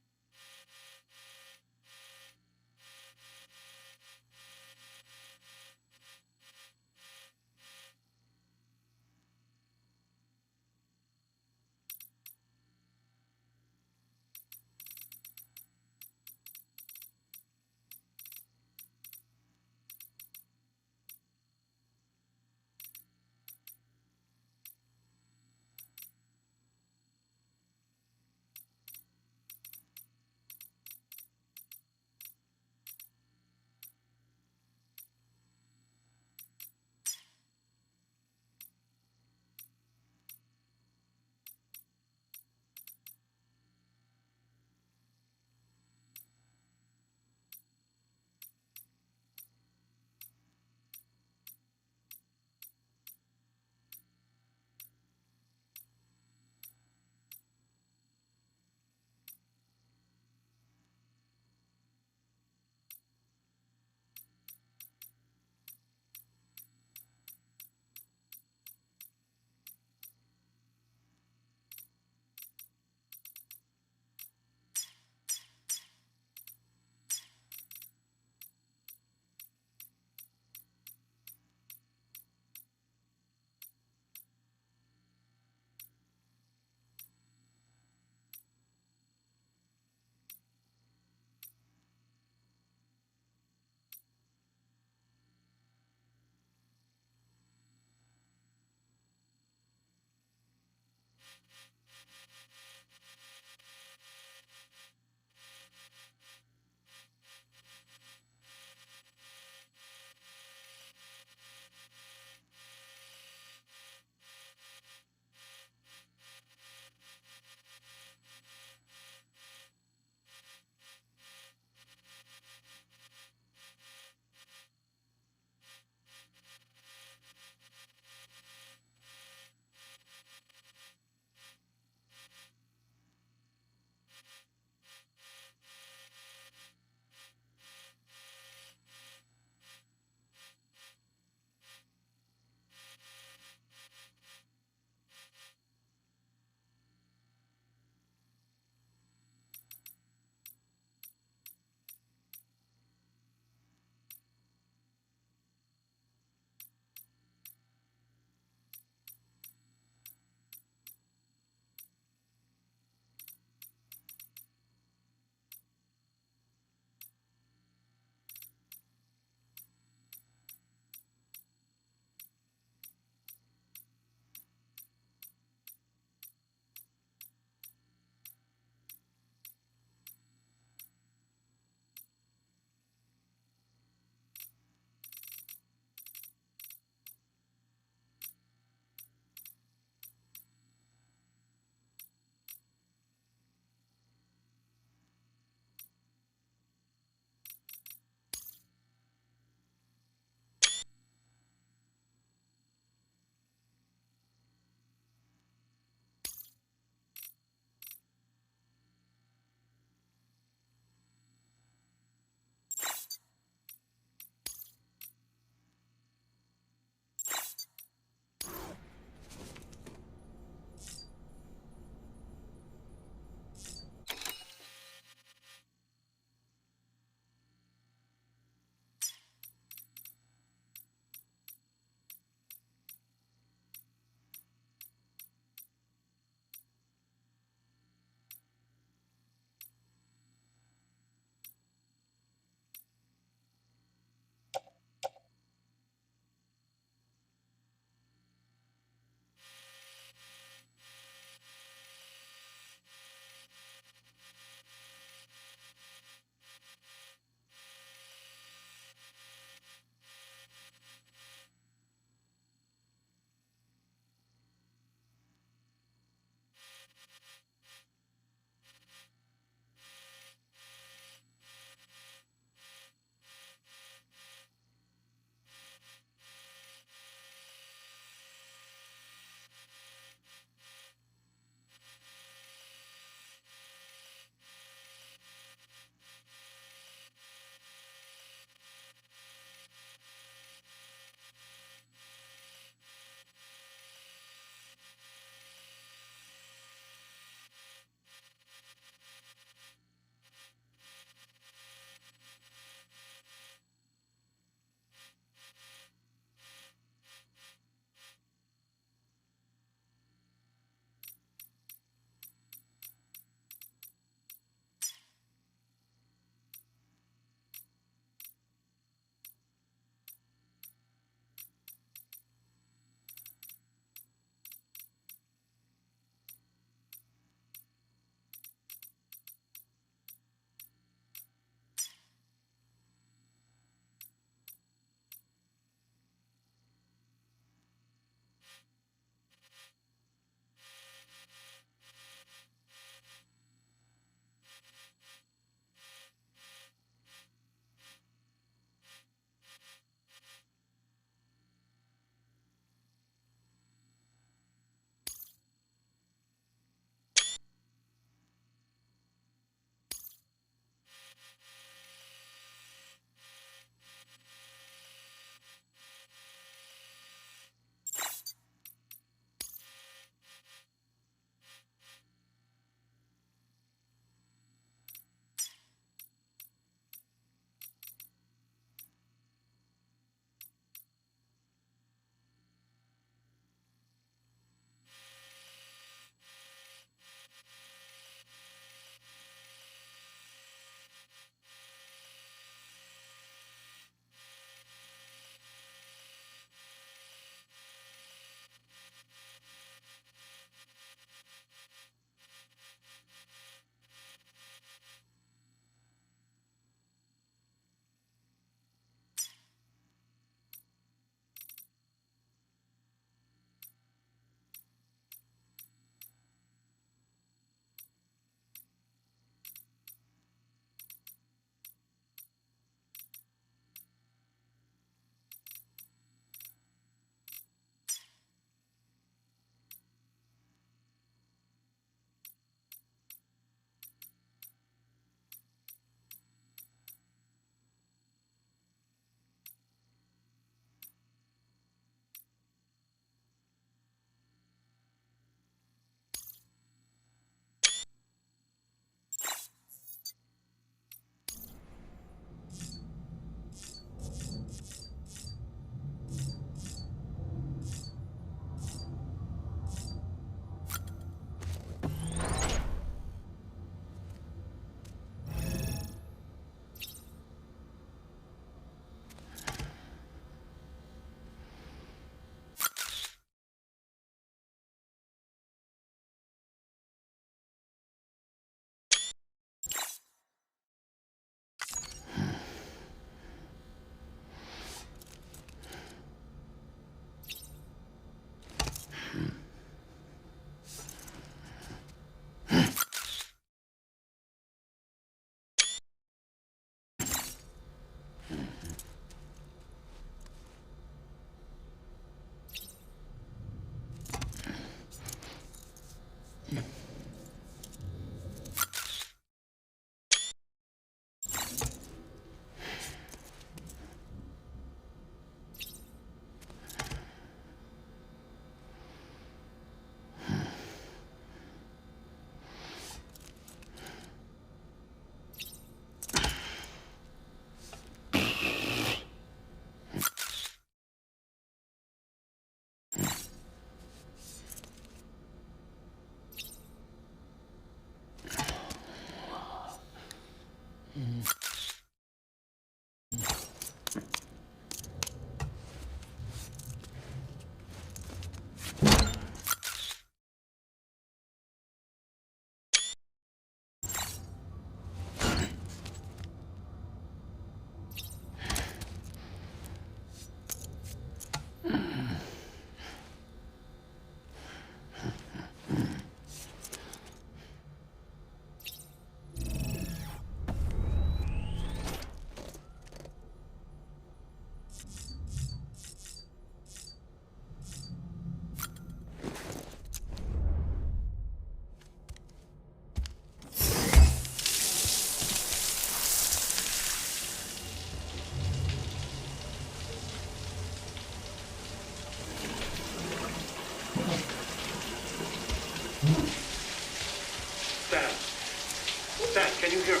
Sam, can you hear me?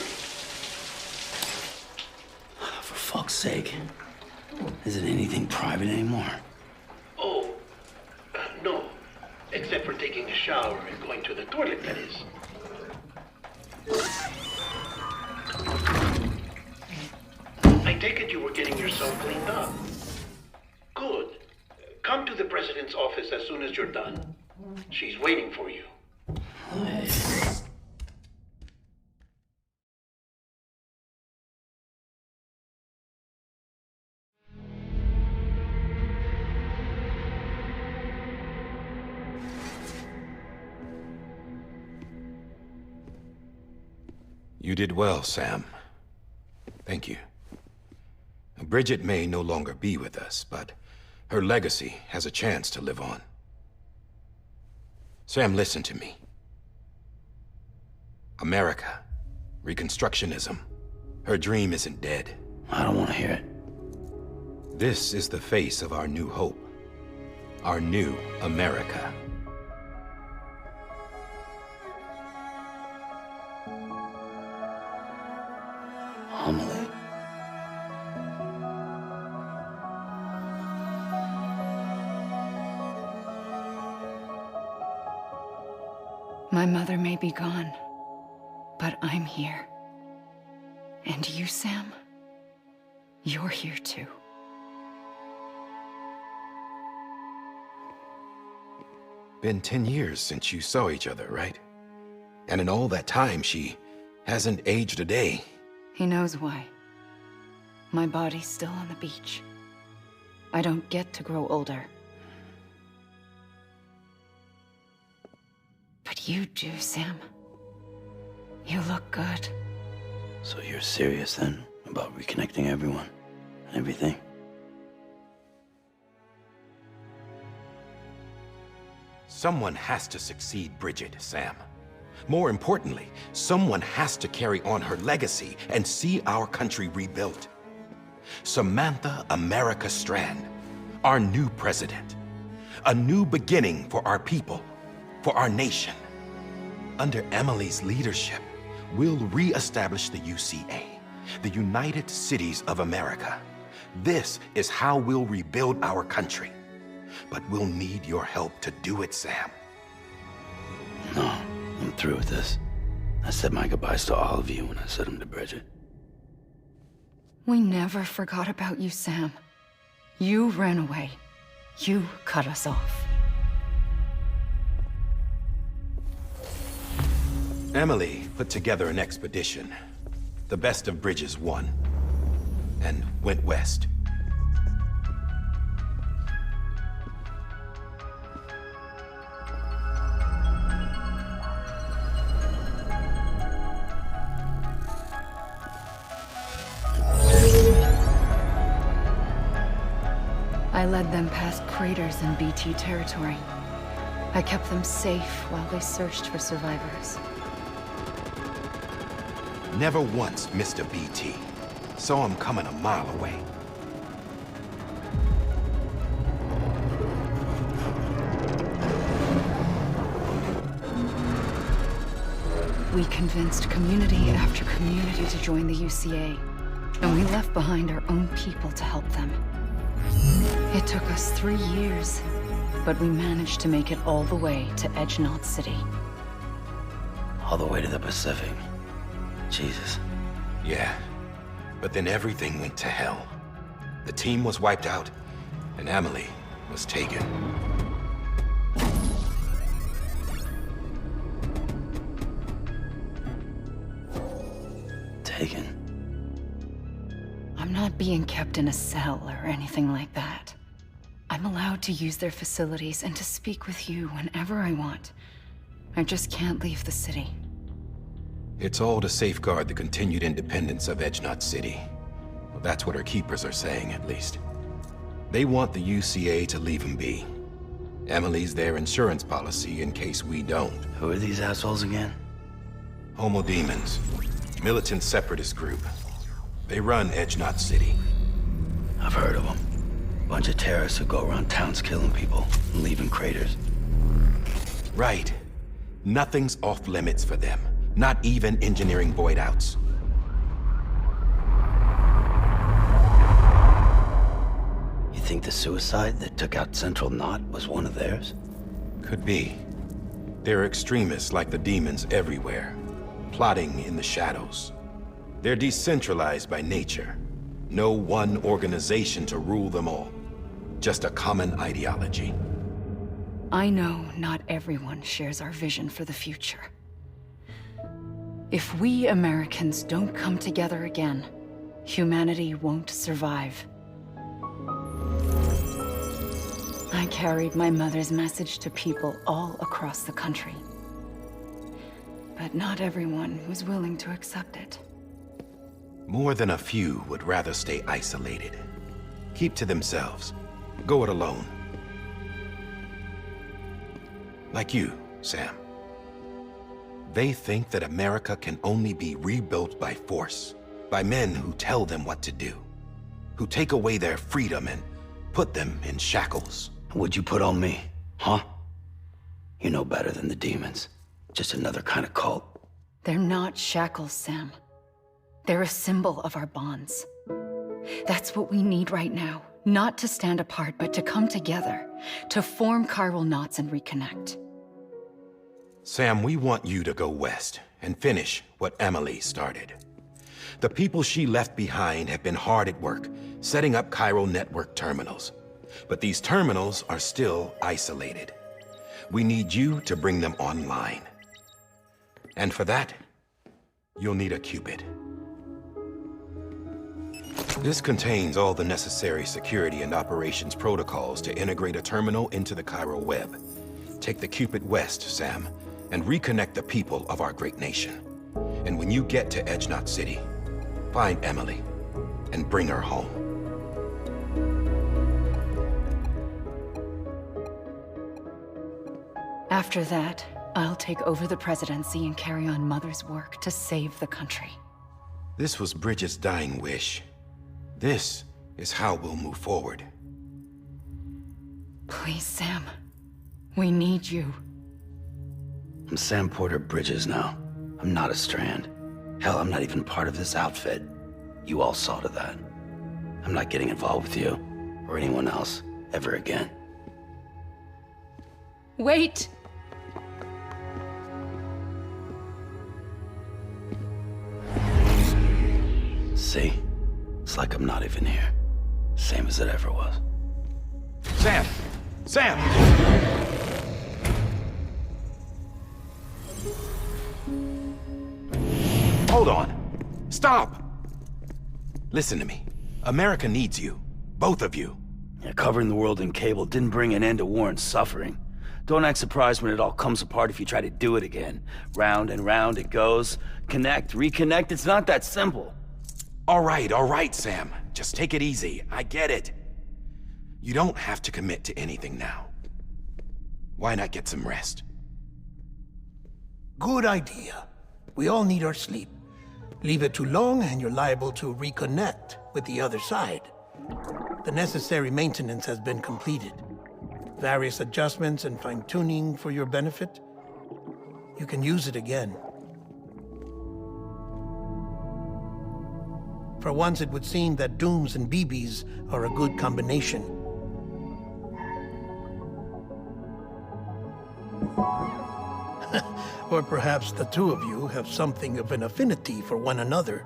For fuck's sake. Is it anything private anymore? Oh, no. Except for taking a shower and going to the toilet, that is. I take it you were getting yourself cleaned up. Good. Come to the president's office as soon as you're done. She's waiting for you. You did well, Sam. Thank you. Bridget may no longer be with us, but her legacy has a chance to live on. Sam, listen to me. America, Reconstructionism, her dream isn't dead. I don't want to hear it. This is the face of our new hope. Our new America. Amelie. My mother may be gone, but I'm here. And you, Sam, you're here too. Been 10 years since you saw each other, right? And in all that time, she hasn't aged a day. He knows why. My body's still on the beach. I don't get to grow older. But you do, Sam. You look good. So you're serious then about reconnecting everyone and everything? Someone has to succeed Bridget, Sam. More importantly, someone has to carry on her legacy and see our country rebuilt. Samantha America Strand, our new president. A new beginning for our people, for our nation. Under Emily's leadership, we'll re-establish the UCA, the United Cities of America. This is how we'll rebuild our country. But we'll need your help to do it, Sam. No, I'm through with this. I said my goodbyes to all of you when I said them to Bridget. We never forgot about you, Sam. You ran away. You cut us off. Emily put together an expedition. The best of Bridges won. And went west. I led them past craters in BT territory. I kept them safe while they searched for survivors. Never once missed a BT. Saw him coming a mile away. We convinced community after community to join the UCA, and we left behind our own people to help them. It took us 3 years, but we managed to make it all the way to Edge Knot City. All the way to the Pacific. Jesus. Yeah, but then everything went to hell. The team was wiped out, and Amelie was taken. Taken? I'm not being kept in a cell or anything like that. I'm allowed to use their facilities and to speak with you whenever I want. I just can't leave the city. It's all to safeguard the continued independence of Edge-Knot City. Well, that's what our keepers are saying, at least. They want the UCA to leave them be. Emily's their insurance policy in case we don't. Who are these assholes again? Homo Demons. Militant separatist group. They run Edge-Knot City. I've heard of them. Bunch of terrorists who go around towns killing people and leaving craters. Right. Nothing's off limits for them. Not even engineering void outs. You think the suicide that took out Central Knot was one of theirs? Could be. There are extremists like the demons everywhere, plotting in the shadows. They're decentralized by nature. No one organization to rule them all. Just a common ideology. I know not everyone shares our vision for the future. If we Americans don't come together again, humanity won't survive. I carried my mother's message to people all across the country. But not everyone was willing to accept it. More than a few would rather stay isolated. Keep to themselves. Go it alone. Like you, Sam. They think that America can only be rebuilt by force, by men who tell them what to do, who take away their freedom and put them in shackles. What'd you put on me, huh? You know better than the demons. Just another kind of cult. They're not shackles, Sam. They're a symbol of our bonds. That's what we need right now. Not to stand apart, but to come together, to form chiral knots and reconnect. Sam, we want you to go west and finish what Emily started. The people she left behind have been hard at work, setting up chiral network terminals. But these terminals are still isolated. We need you to bring them online. And for that, you'll need a Cupid. This contains all the necessary security and operations protocols to integrate a terminal into the chiral web. Take the Cupid west, Sam, and reconnect the people of our great nation. And when you get to Edge-Knot City, find Emily and bring her home. After that, I'll take over the presidency and carry on Mother's work to save the country. This was Bridget's dying wish. This is how we'll move forward. Please, Sam. We need you. I'm Sam Porter Bridges now. I'm not a Strand. Hell, I'm not even part of this outfit. You all saw to that. I'm not getting involved with you, or anyone else, ever again. Wait! See? It's like I'm not even here. Same as it ever was. Sam! Sam! Hold on. Stop! Listen to me. America needs you. Both of you. Yeah, covering the world in cable didn't bring an end to war and suffering. Don't act surprised when it all comes apart if you try to do it again. Round and round it goes. Connect, reconnect, it's not that simple. All right, Sam. Just take it easy. I get it. You don't have to commit to anything now. Why not get some rest? Good idea. We all need our sleep. Leave it too long and you're liable to reconnect with the other side. The necessary maintenance has been completed. Various adjustments and fine-tuning for your benefit. You can use it again. For once, it would seem that Dooms and BBs are a good combination. Or perhaps the two of you have something of an affinity for one another.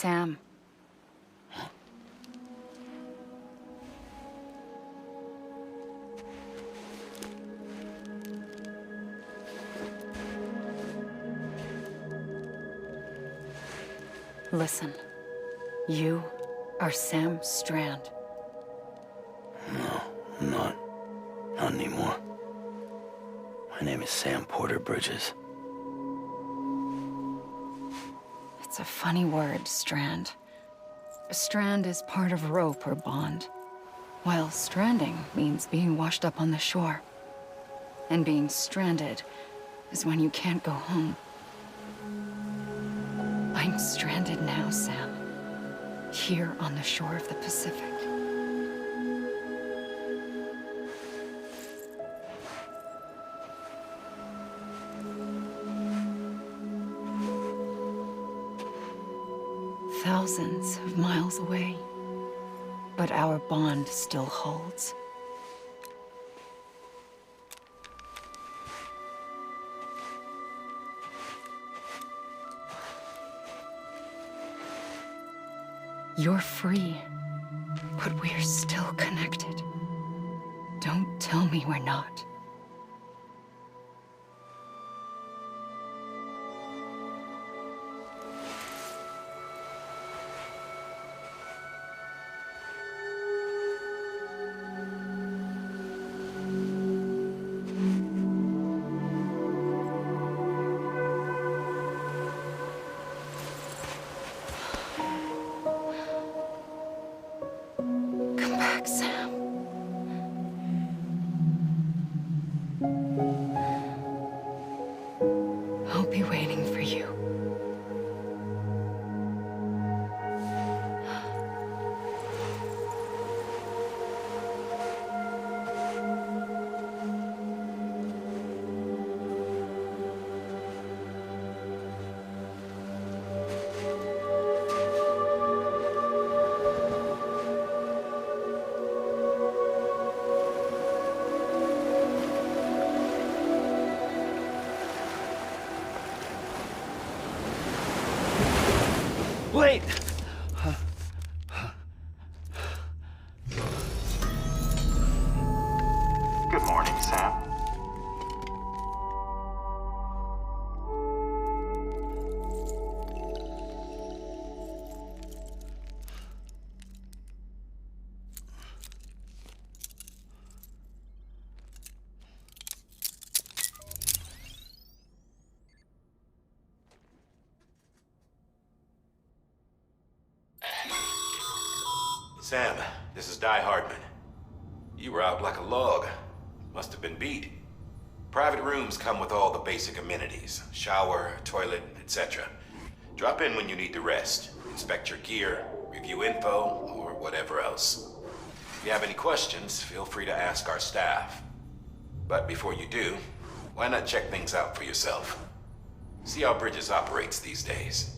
Sam. Listen, you are Sam Strand. No, I'm not. Not anymore. My name is Sam Porter Bridges. It's a funny word, Strand. A strand is part of rope or bond, while stranding means being washed up on the shore. And being stranded is when you can't go home. I'm stranded now, Sam. Here on the shore of the Pacific. Thousands of miles away, but our bond still holds. You're free, but we're still connected. Don't tell me we're not. Come back, Sam. I'll be waiting for you. Wait! Good morning, Sam. Sam, this is Di Hardman. You were out like a log. Must have been beat. Private rooms come with all the basic amenities. Shower, toilet, etc. Drop in when you need to rest. Inspect your gear, review info, or whatever else. If you have any questions, feel free to ask our staff. But before you do, why not check things out for yourself? See how Bridges operates these days.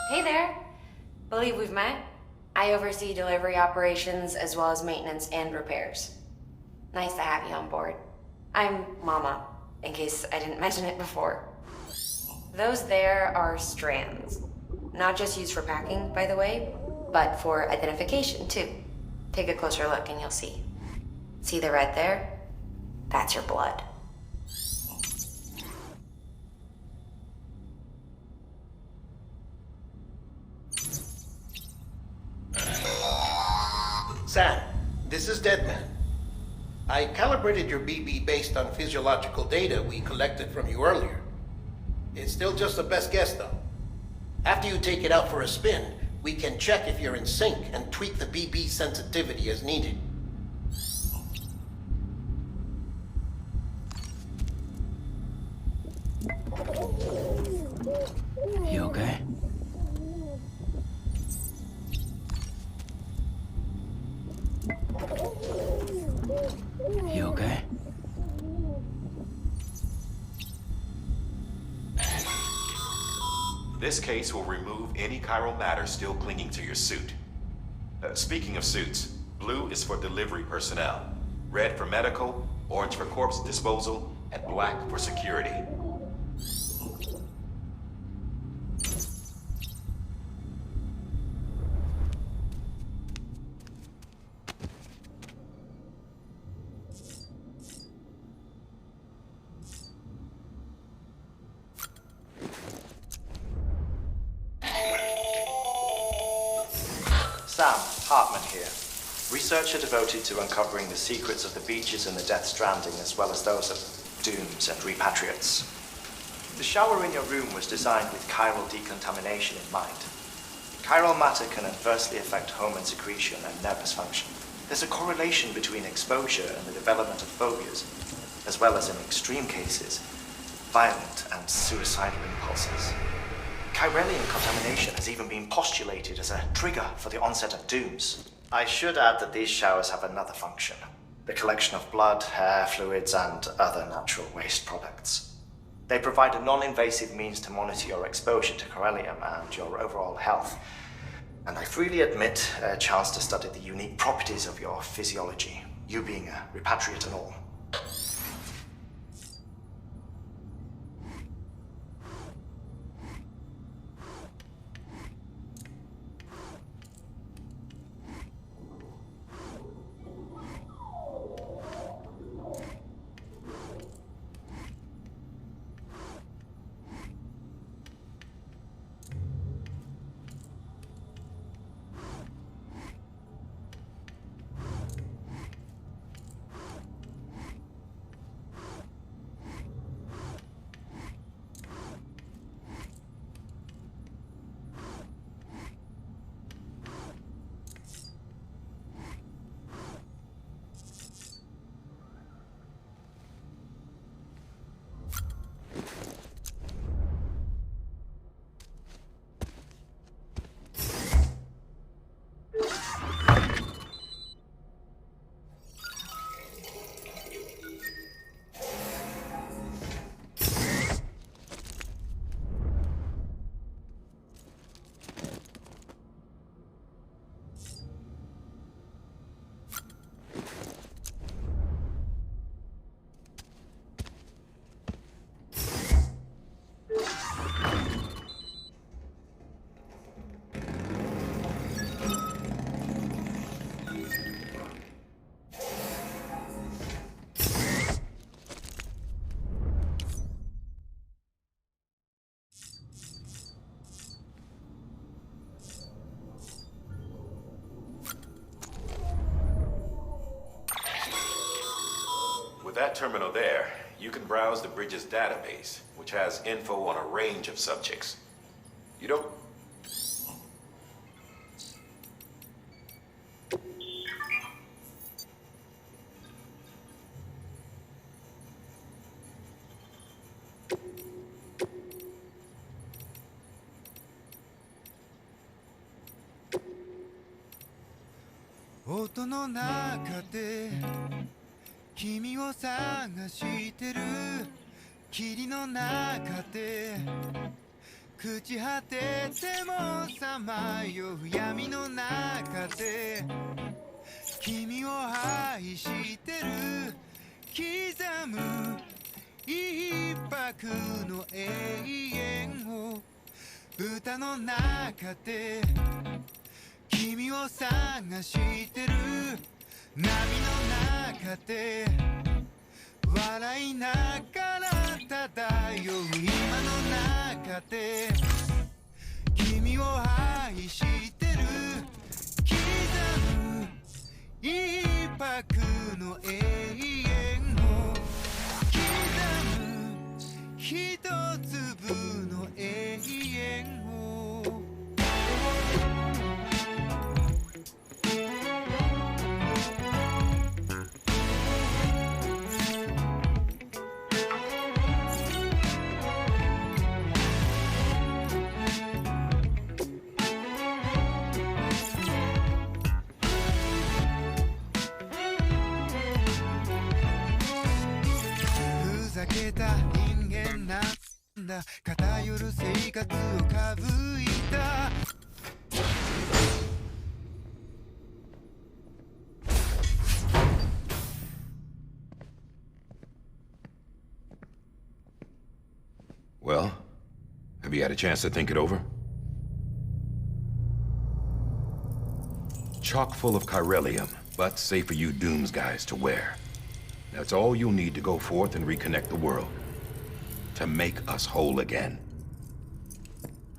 Hey there. Believe we've met. I oversee delivery operations as well as maintenance and repairs. Nice to have you on board. I'm Mama, in case I didn't mention it before. Those there are strands. Not just used for packing, by the way, but for identification, too. Take a closer look and you'll see. See the red there? That's your blood. Sam, this is Deadman. I calibrated your BB based on physiological data we collected from you earlier. It's still just a best guess, though. After you take it out for a spin, we can check if you're in sync and tweak the BB sensitivity as needed. You okay? You okay? This case will remove any chiral matter still clinging to your suit. Speaking of suits, blue is for delivery personnel, red for medical, orange for corpse disposal, and black for security. Sam, Hartman here. Researcher devoted to uncovering the secrets of the beaches and the Death Stranding, as well as those of dooms and repatriates. The shower in your room was designed with chiral decontamination in mind. Chiral matter can adversely affect hormone secretion and nervous function. There's a correlation between exposure and the development of phobias, as well as in extreme cases, violent and suicidal impulses. Chiralian contamination has even been postulated as a trigger for the onset of dooms. I should add that these showers have another function: the collection of blood, hair, fluids, and other natural waste products. They provide a non-invasive means to monitor your exposure to chiralium and your overall health. And I freely admit a chance to study the unique properties of your physiology, you being a repatriate and all. With that terminal there, you can browse the bridge's database, which has info on a range of subjects. You don't...音の中で君を探してる霧の中で朽ち果ててもさまよう闇の中で君を愛してる刻む一拍の永遠を歌の中で君を探してる波の中で笑いながら漂う今の中で君を愛してる刻む一拍の永遠を刻む一粒の永遠をふざけた人間なんだ偏る生活をかぶいたWell, have you had a chance to think it over? Chock full of chiralium, but safe for you Dooms guys to wear. That's all you'll need to go forth and reconnect the world. To make us whole again.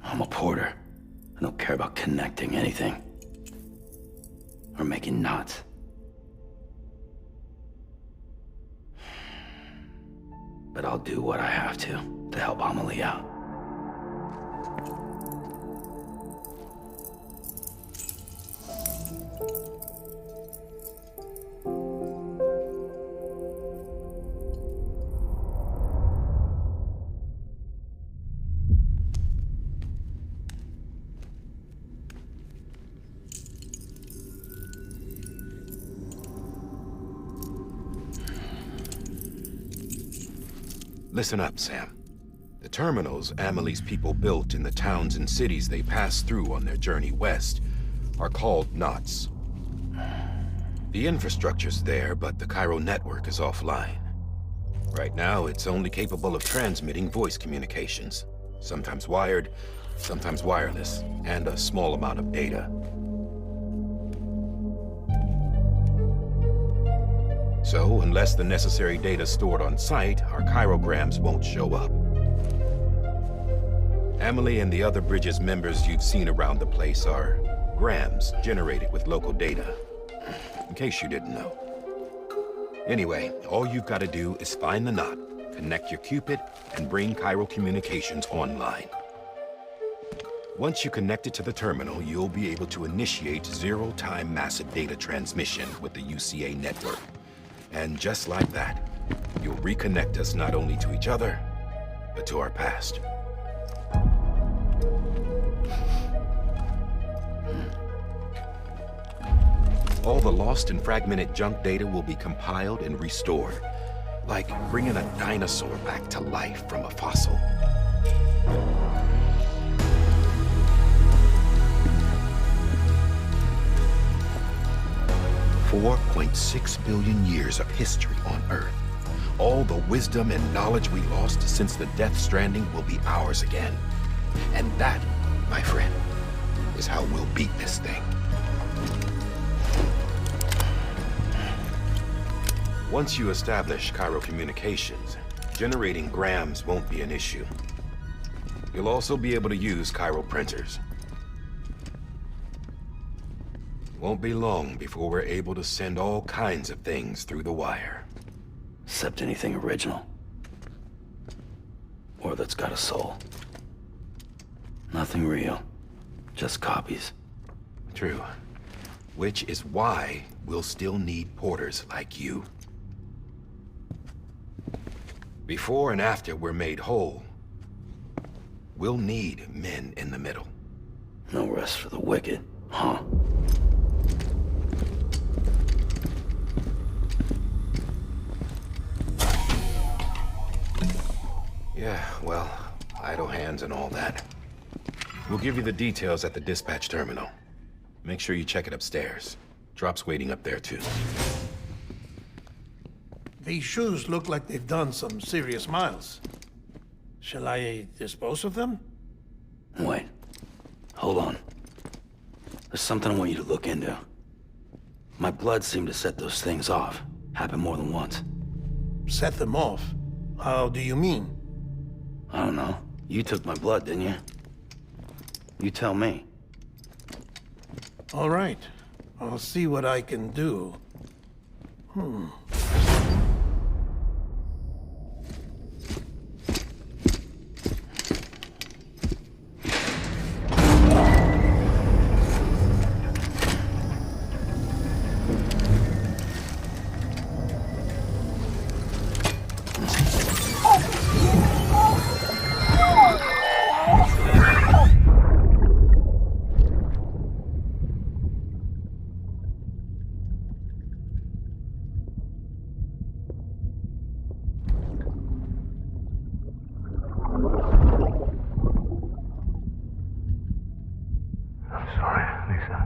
I'm a porter. I don't care about connecting anything. Or making knots. But I'll do what I have to help Amelie out. Listen up, Sam. The terminals Amelie's people built in the towns and cities they passed through on their journey west are called knots. The infrastructure's there, but the Cairo network is offline. Right now, it's only capable of transmitting voice communications, sometimes wired, sometimes wireless, and a small amount of data. So, unless the necessary data's stored on site, our chirograms won't show up. Amelie and the other Bridges members you've seen around the place are grams generated with local data. In case you didn't know. Anyway, all you've got to do is find the knot, connect your Cupid, and bring Cairo communications online. Once you connect it to the terminal, you'll be able to initiate zero-time massive data transmission with the UCA network. And just like that, you'll reconnect us not only to each other, but to our past. All the lost and fragmented junk data will be compiled and restored, like bringing a dinosaur back to life from a fossil. $4.6 billion years of history on Earth. All the wisdom and knowledge we lost since the Death Stranding will be ours again. And that, my friend, is how we'll beat this thing. Once you establish Cairo communications, generating grams won't be an issue. You'll also be able to use Cairo printers. Won't be long before we're able to send all kinds of things through the wire. Except anything original. Or that's got a soul. Nothing real. Just copies. True. Which is why we'll still need porters like you. Before and after we're made whole, we'll need men in the middle. No rest for the wicked, huh? Yeah, well, idle hands and all that. We'll give you the details at the dispatch terminal. Make sure you check it upstairs. Drop's waiting up there, too. These shoes look like they've done some serious miles. Shall I dispose of them? Wait. Hold on. There's something I want you to look into. My blood seemed to set those things off. Happened more than once. Set them off? How do you mean? I don't know. You took my blood, didn't you? You tell me. All right. I'll see what I can do. I'm sorry, Lisa.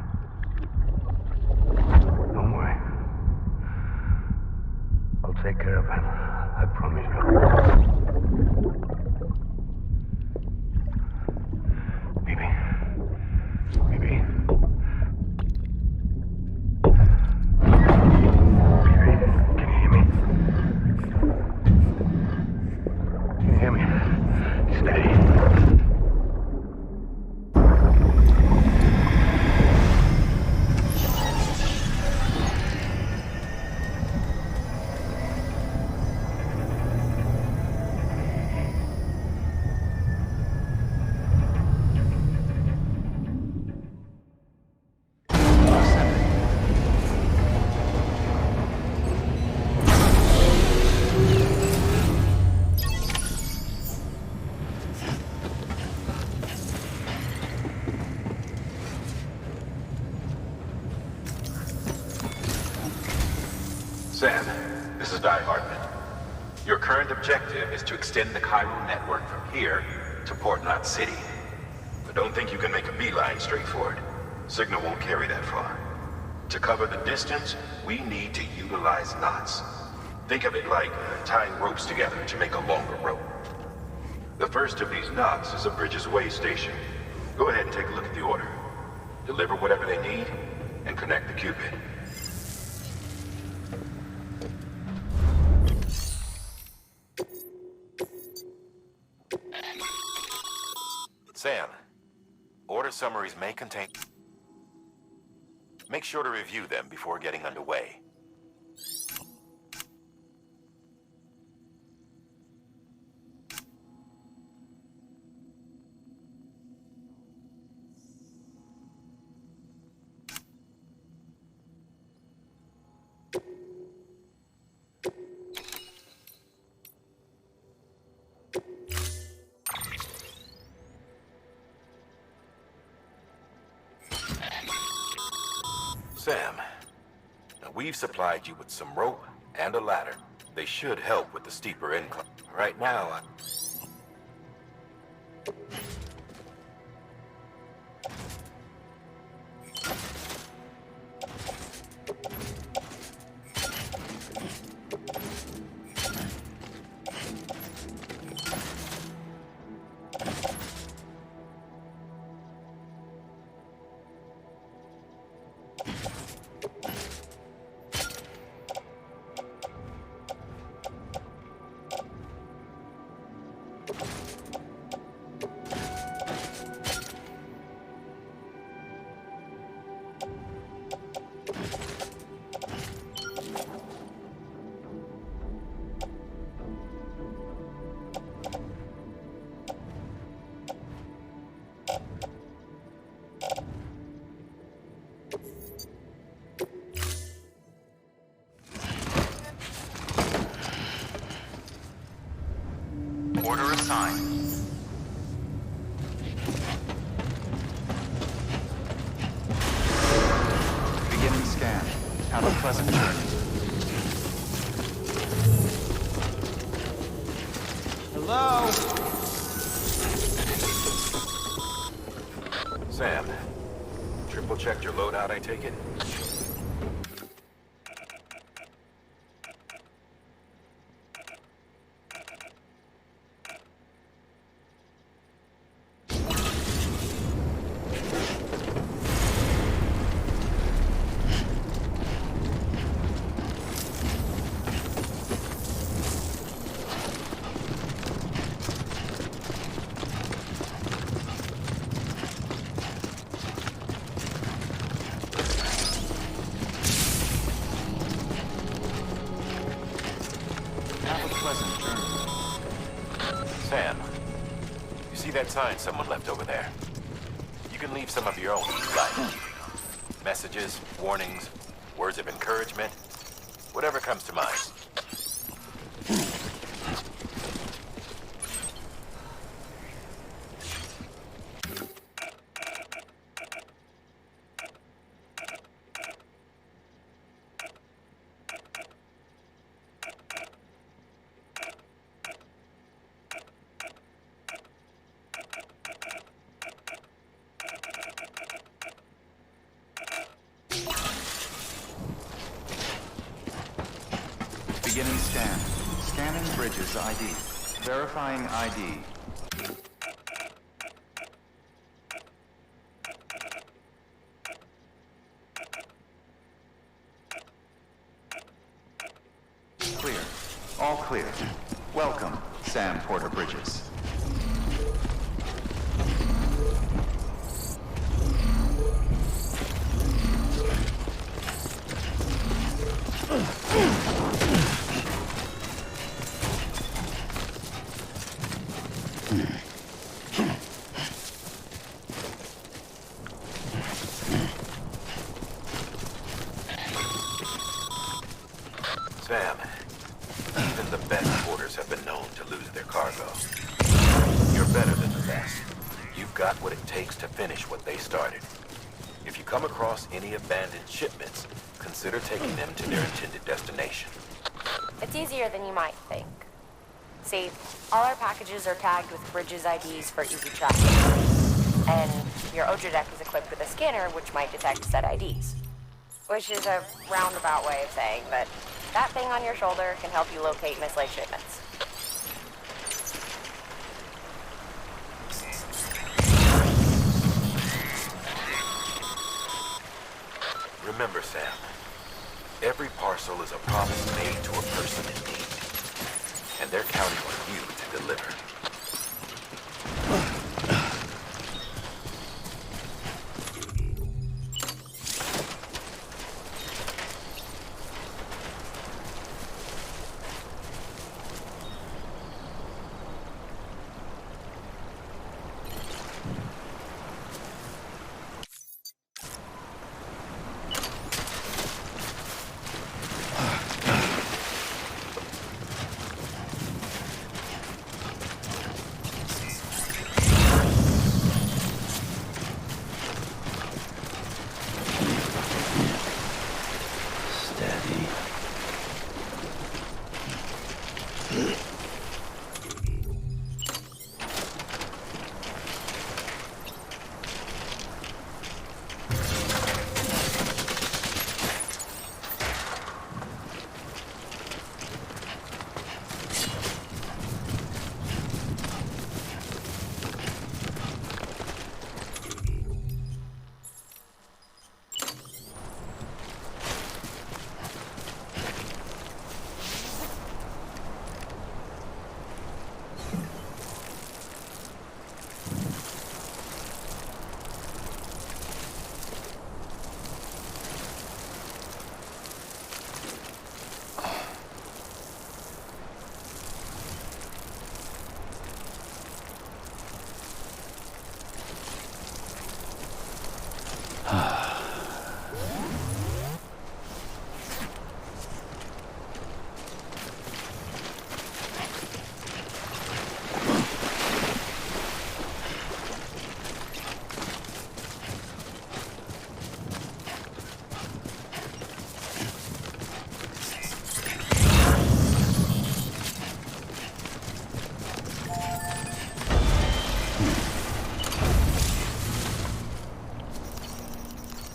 Don't worry. I'll take care of him. I promise you. Baby. Baby. Baby, can you hear me? Can you hear me? Steady. Sam, this is Hardman. Your current objective is to extend the Cairo network from here to Port Knot City. But don't think you can make a beeline straight for it. Signal won't carry that far. To cover the distance, we need to utilize knots. Think of it like tying ropes together to make a longer rope. The first of these knots is a Bridges Way station. Go ahead and take a look at the order. Deliver whatever they need, and connect the Cupid. Sam, order summaries may contain... Make sure to review them before getting underway. Sam, now we've supplied you with some rope and a ladder. They should help with the steeper incline. Right now, Order assigned. Beginning scan. Have a pleasant journey. Hello? Sam, triple checked your loadout, I take it? Sam, you see that sign someone left over there? You can leave some of your own if you like. Messages, warnings, words of encouragement, whatever comes to mind. Beginning scan. Scanning Bridges ID. Verifying ID. Clear. All clear. Welcome, Sam Porter Bridges. Sam, even the best porters have been known to lose their cargo. You're better than the best. You've got what it takes to finish what they started. If you come across any abandoned shipments, consider taking them to their intended destination. It's easier than you might think. See, all our packages are tagged with Bridges IDs for easy tracking. And your Odra deck is equipped with a scanner which might detect said IDs. Which is a roundabout way of saying that that thing on your shoulder can help you locate mislaid shipments. Remember, Sam, every parcel is a promise made to a person in need. And they're counting on you to deliver.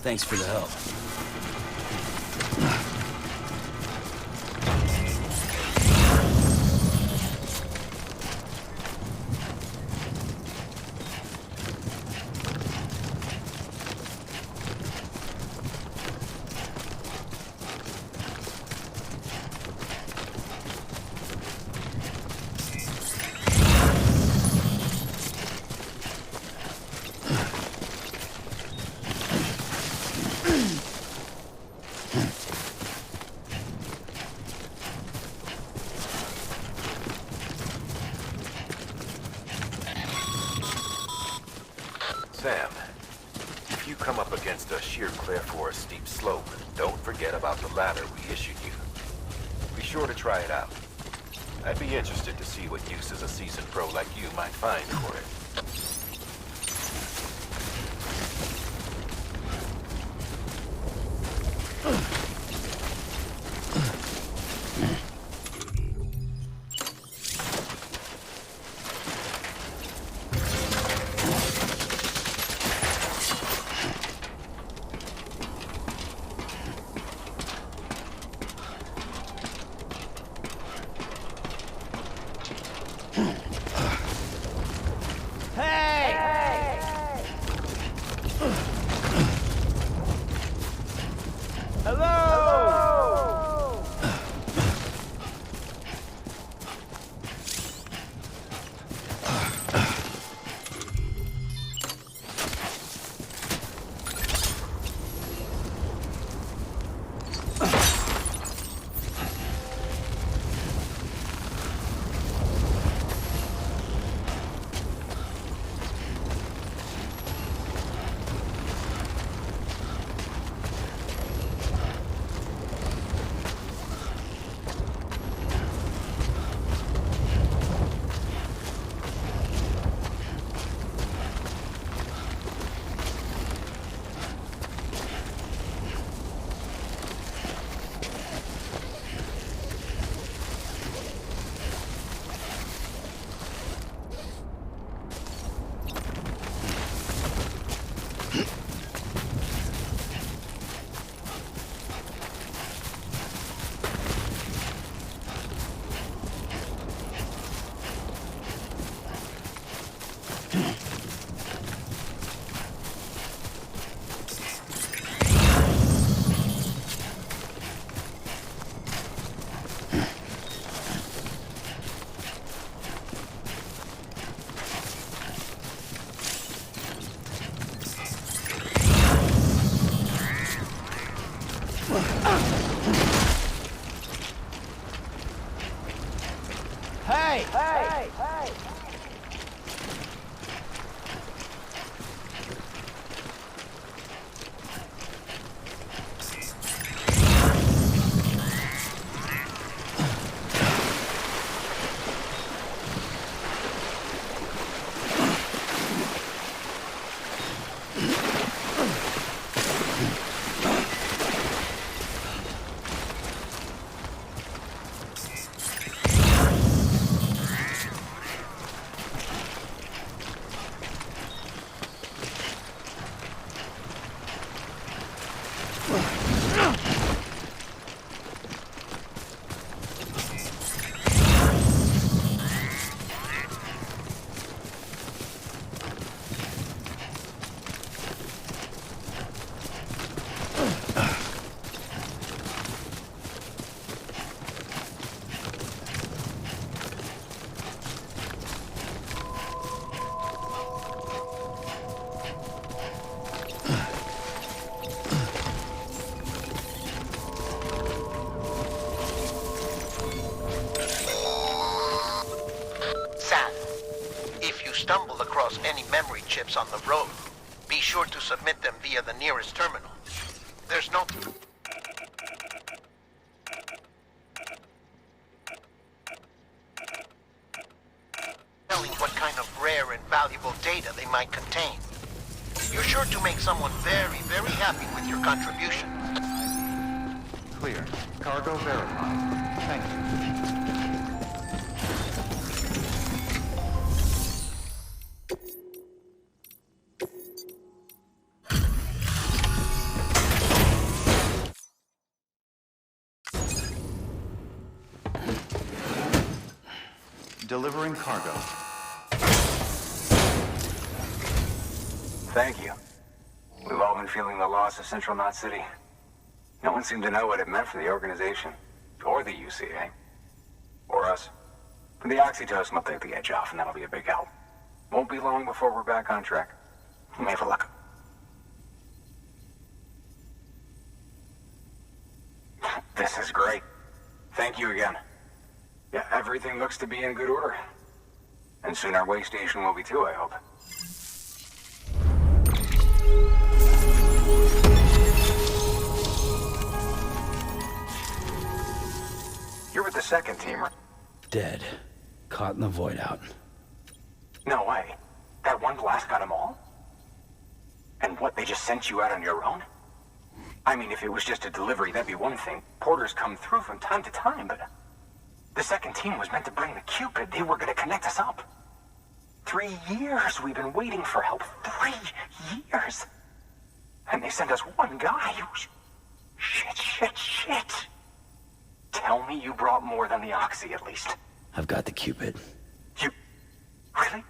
Thanks for the help. Sam, if you come up against a sheer cliff or a steep slope, don't forget about the ladder we issued you. Be sure to try it out. I'd be interested to see what uses a seasoned pro like you might find for it. stumble across any memory chips on the road, be sure to submit them via the nearest terminal. There's no... telling what kind of rare and valuable data they might contain. You're sure to make someone very, very happy with your contribution. Clear. Cargo verified. Thank you. Delivering cargo. Thank you. We've all been feeling the loss of Central Knot City. No one seemed to know what it meant for the organization. Or the UCA. Or us. But the oxytocin will take the edge off, and that'll be a big help. Won't be long before we're back on track. You may have a look. This is great. Thank you again. Yeah, everything looks to be in good order. And soon our way station will be too, I hope. You're with the second team, right? Dead. Caught in the void out. No way. That one blast got them all? And what, they just sent you out on your own? I mean, if it was just a delivery, that'd be one thing. Porters come through from time to time, but... The second team was meant to bring the Cupid. They were gonna connect us up. 3 years we've been waiting for help. 3 years! And they sent us one guy who's... Shit. Tell me you brought more than the Oxy, at least. I've got the Cupid. You... Really?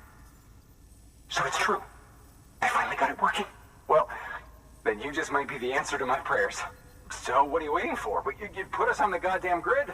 So it's true. I finally got it working. Well, then you just might be the answer to my prayers. So what are you waiting for? You put us on the goddamn grid.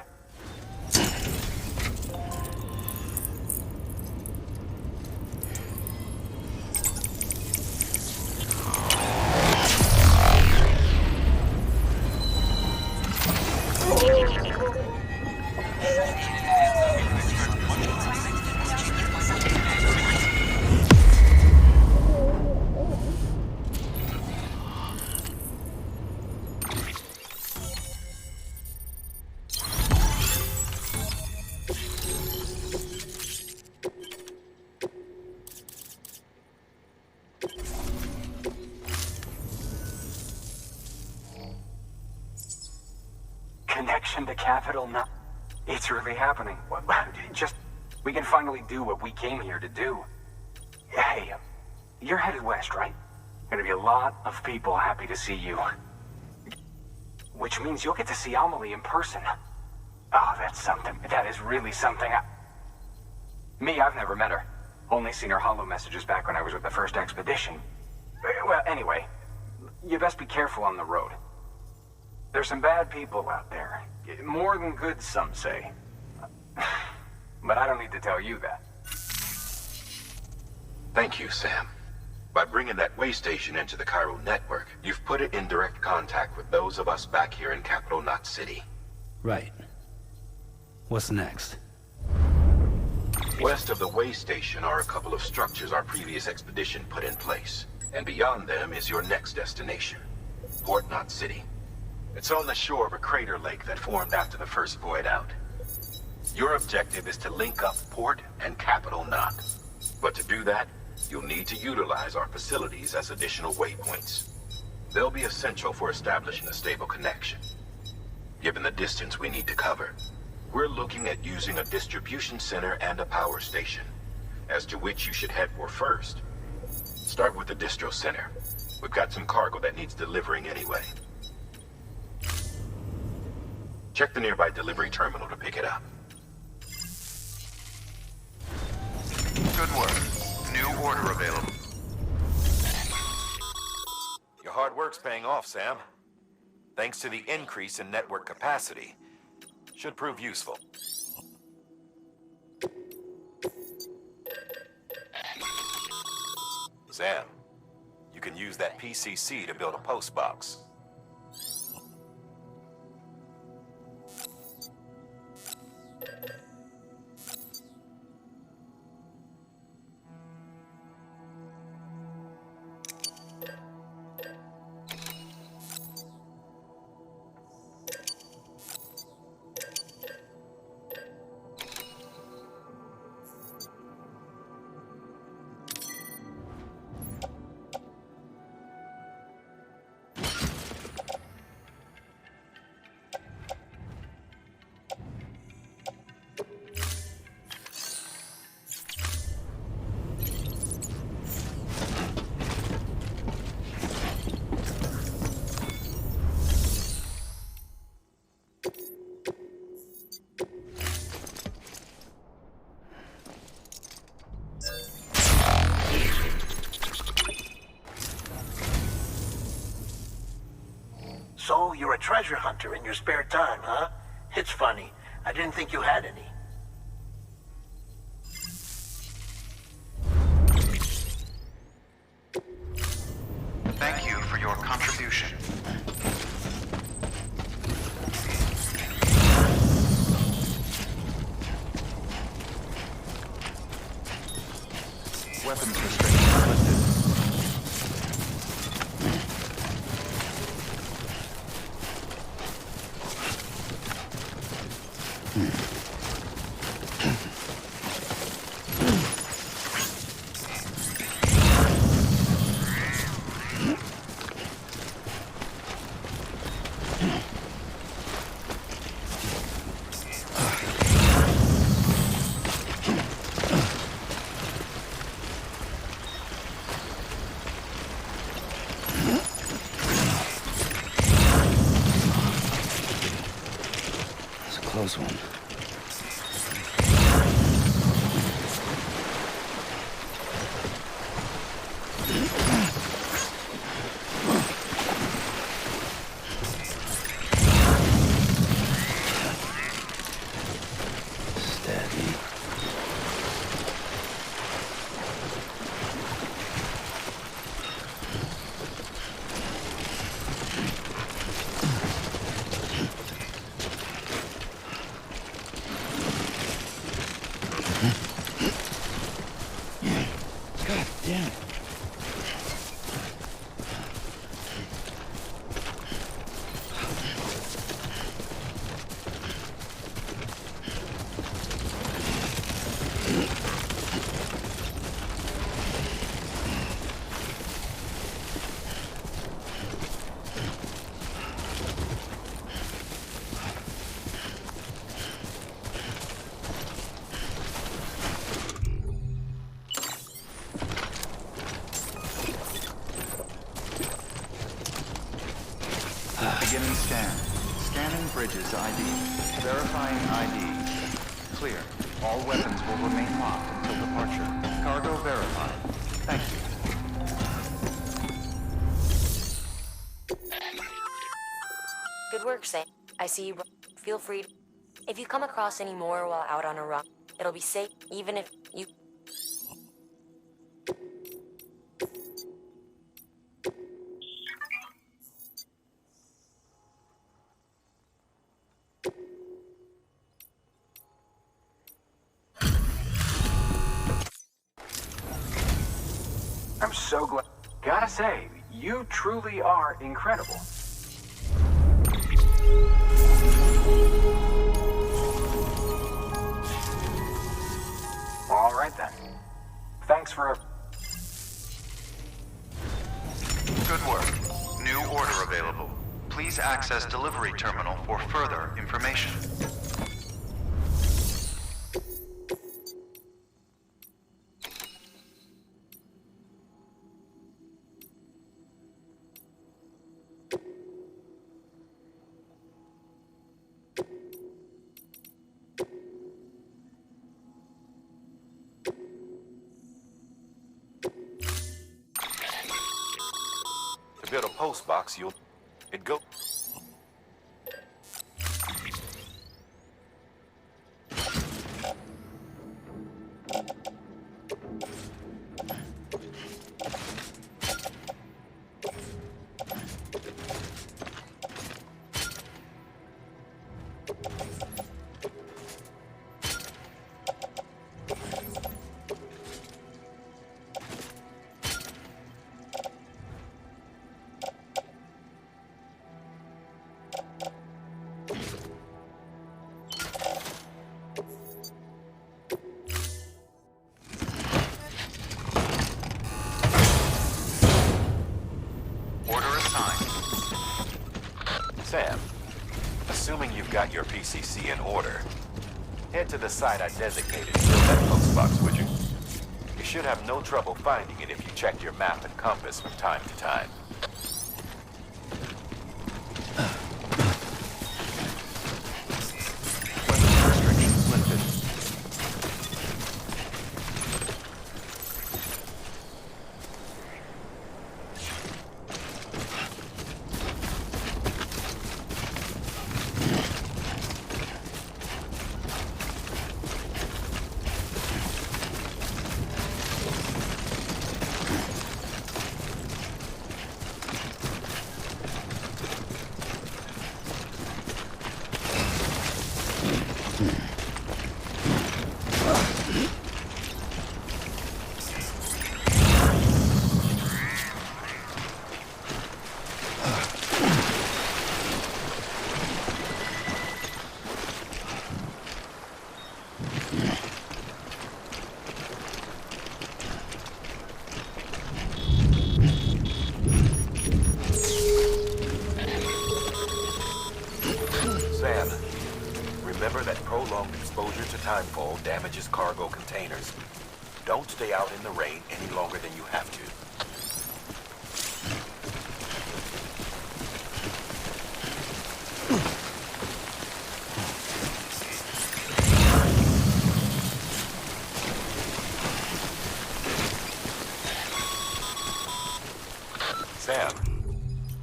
Connection to Capital now. It's really happening. We can finally do what we came here to do. Hey, you're headed west, right? Gonna be a lot of people happy to see you. Which means you'll get to see Amelie in person. Oh, that's something. That is really something. I've never met her. Only seen her holo messages back when I was with the first expedition. Well, anyway, you best be careful on the road. There's some bad people out there. More than good, some say. But I don't need to tell you that. Thank you, Sam. By bringing that way station into the Cairo network, you've put it in direct contact with those of us back here in Capital Knot City. Right. What's next? West of the way station are a couple of structures our previous expedition put in place. And beyond them is your next destination, Port Knot City. It's on the shore of a crater lake that formed after the first void out. Your objective is to link up Port and Capital Knot. But to do that, you'll need to utilize our facilities as additional waypoints. They'll be essential for establishing a stable connection. Given the distance we need to cover, we're looking at using a distribution center and a power station, as to which you should head for first. Start with the distro center. We've got some cargo that needs delivering anyway. Check the nearby delivery terminal to pick it up. Good work. New order available. Your hard work's paying off, Sam. Thanks to the increase in network capacity. Should prove useful. Sam, you can use that PCC to build a post box. So, you're a treasure hunter in your spare time, huh? It's funny. I didn't think you had any. Thank you for your contribution. Weapons restrictions lifted. Close one. Steady. God damn it. Beginning scan. Scanning bridges ID. Verifying ID. Clear. All weapons will remain locked until departure. Cargo verified. Thank you. Good work, Sam. I see you. Feel free. If you come across any more while out on a run, it'll be safe, even if you... I'm so glad. Gotta say, you truly are incredible. All right then. Thanks for... Good work. New order available. Please access delivery terminal for further information. To build a post box, it go... Sam, assuming you've got your PCC in order, head to the site I designated and build that post box, would you? You should have no trouble finding it if you check your map and compass from time to time. Weapons restrictions lifted. to timefall damages cargo containers. Don't stay out in the rain any longer than you have to. Sam,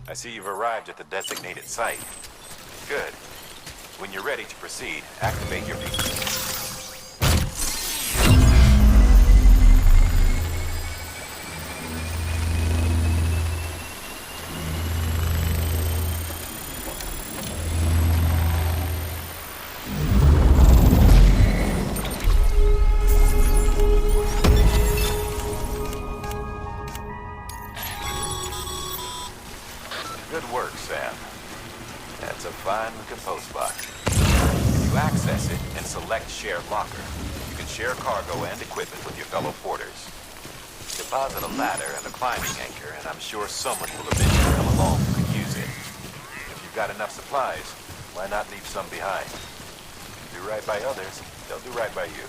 I see you've arrived at the designated site. Good. When you're ready to proceed, activate your beacon. Good work, Sam. That's a fine-looking post box. If you access it and select Share Locker, you can share cargo and equipment with your fellow porters. Deposit a ladder and a climbing anchor, and I'm sure someone will eventually come along who can use it. If you've got enough supplies, why not leave some behind? Do right by others, they'll do right by you.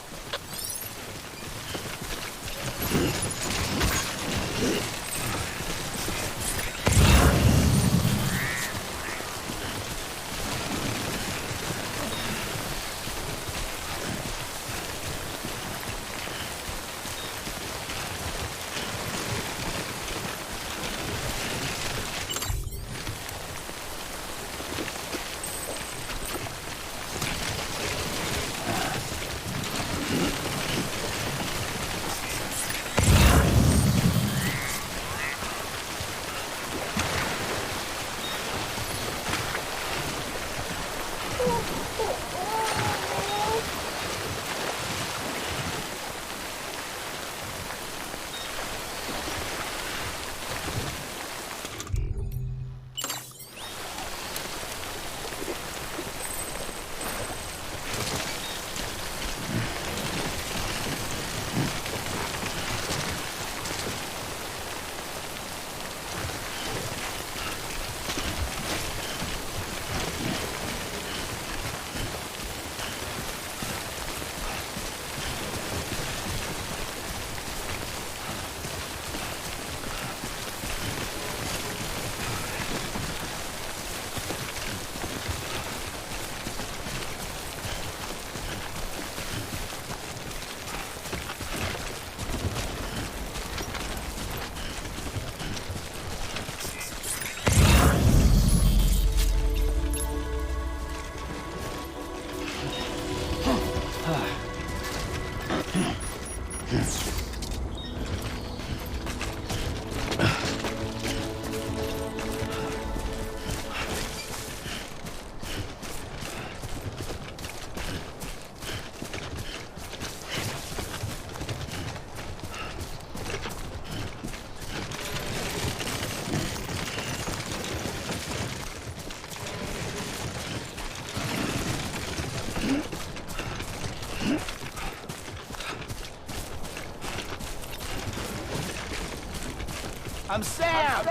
I'm Sam!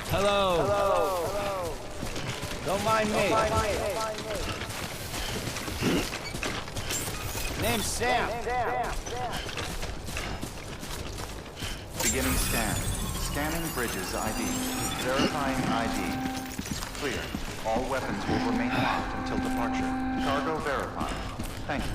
Hello. Don't mind me. Name's Sam. Beginning scan. Scanning bridges ID. Verifying ID. Clear. All weapons will remain locked until departure. Cargo verified. Thank you.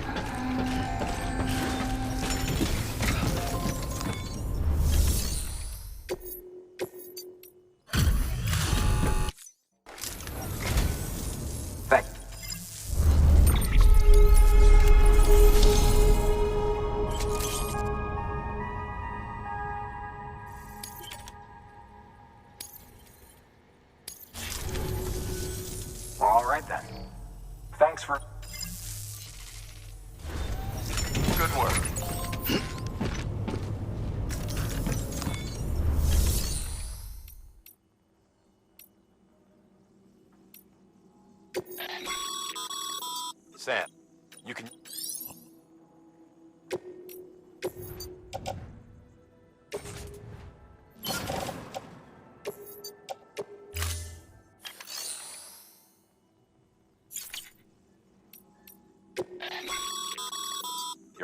All right then. Thanks for... Good work. Sam, you can...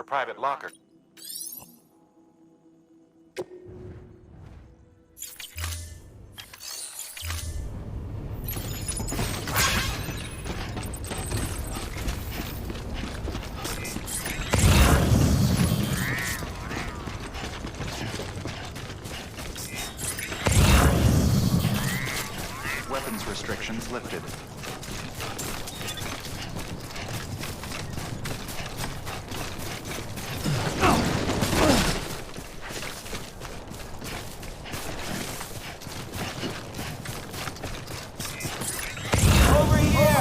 private locker. Weapons restrictions lifted. Over here!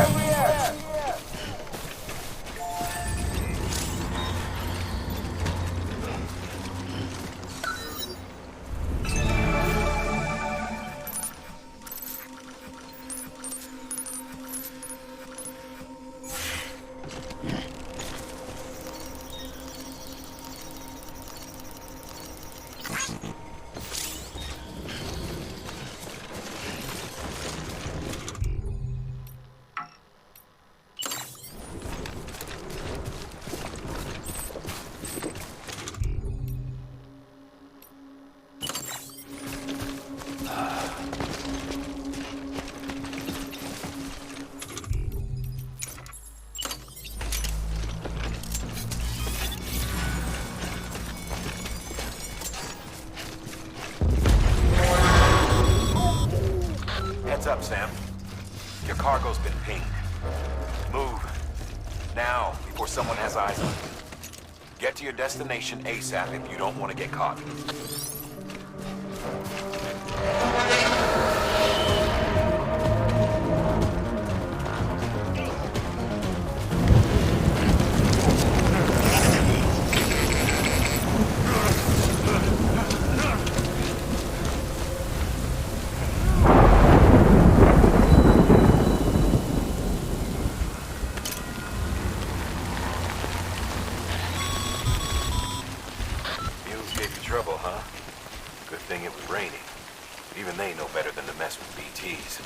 Heads up, Sam. Your cargo's been pinged. Move. Now, before someone has eyes on you. Get to your destination ASAP if you don't want to get caught. Trouble, huh? Good thing it was raining. Even they know better than to mess with BTs.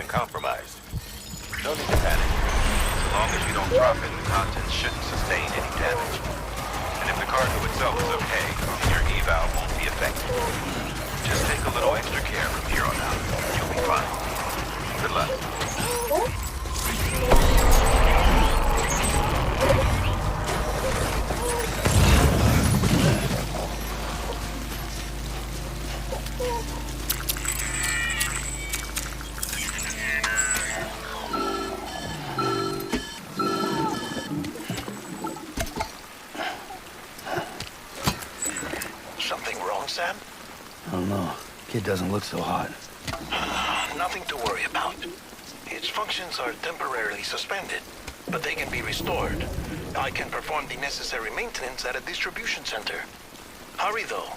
been compromised. No need to panic. As long as you don't drop it, the contents shouldn't sustain any damage. And if the cargo itself is okay, your eval won't be affected. Just take a little extra care from here on out. You'll be fine. Good luck. Something wrong, Sam? I don't know. Kid doesn't look so hot. Nothing to worry about. Its functions are temporarily suspended, but they can be restored. I can perform the necessary maintenance at a distribution center. Hurry, though.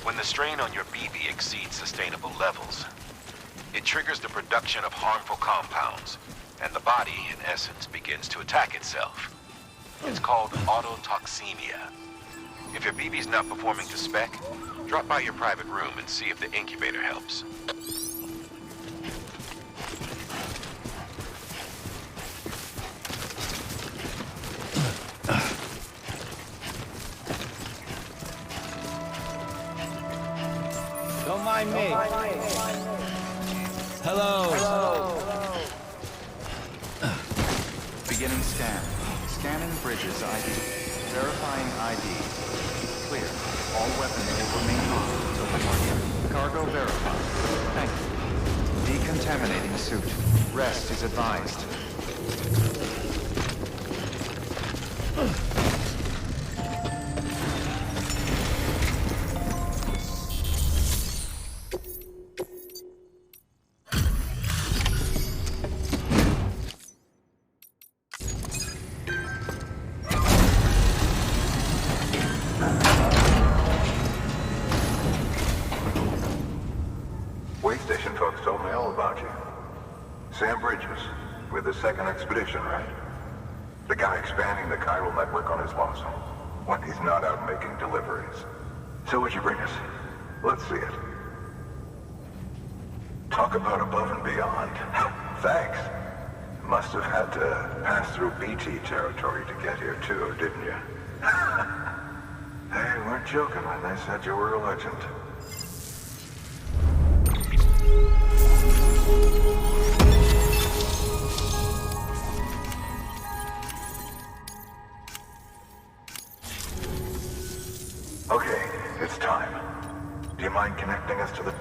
When the strain on your BB exceeds sustainable levels, it triggers the production of harmful compounds, and the body, in essence, begins to attack itself. It's called autotoxemia. If your BB's not performing to spec, drop by your private room and see if the incubator helps. Don't mind me. Hello. Beginning scan. Scanning Bridges ID. Verifying ID. Clear. All weapons will remain locked until departure. Cargo verified. Thank you. Decontaminating suit. Rest is advised. Waystation folks told me all about you. Sam Bridges, with the second expedition, right? The guy expanding the chiral network on his lonesome, when he's not out making deliveries. So what'd you bring us? Let's see it. Talk about above and beyond. Thanks. Must have had to pass through BT territory to get here too, didn't you? They weren't joking when they said you were a legend. Okay, it's time. Do you mind connecting us to the...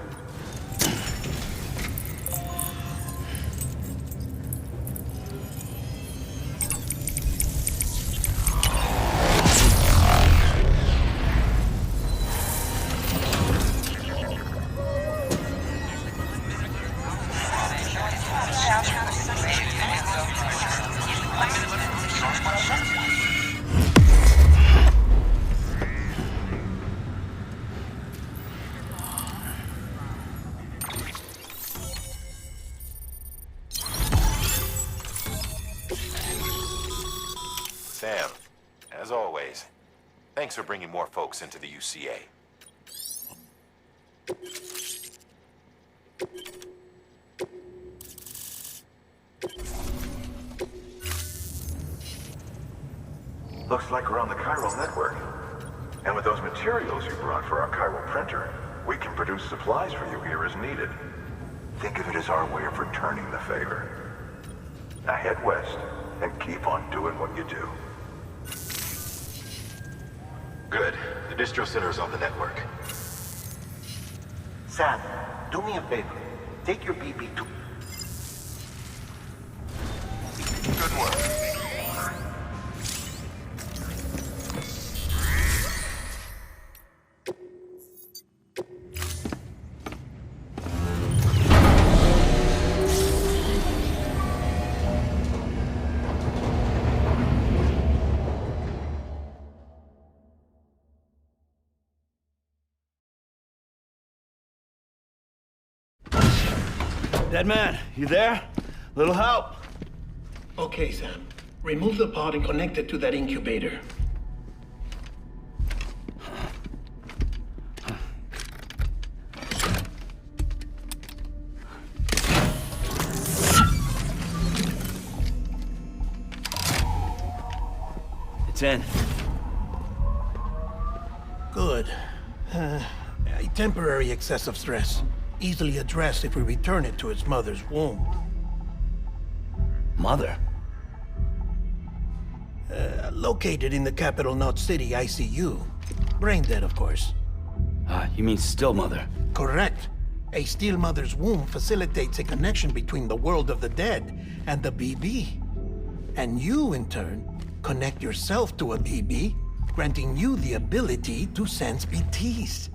Sam, as always, thanks for bringing more folks into the UCA. Looks like we're on the chiral network. And with those materials you brought for our chiral printer, we can produce supplies for you here as needed. Think of it as our way of returning the favor. Now head west and keep on doing what you do. Good. The distro center is on the network. Sam, do me a favor. Take your BB to... Good work. Dead man, you there? Little help? Okay, Sam. Remove the pod and connect it to that incubator. It's in. Good. A temporary excessive stress. Easily addressed if we return it to its mother's womb. Mother? Located in the capital Knot City ICU. Brain dead, of course. You mean still mother? Correct. A still mother's womb facilitates a connection between the world of the dead and the BB. And you, in turn, connect yourself to a BB, granting you the ability to sense BTs.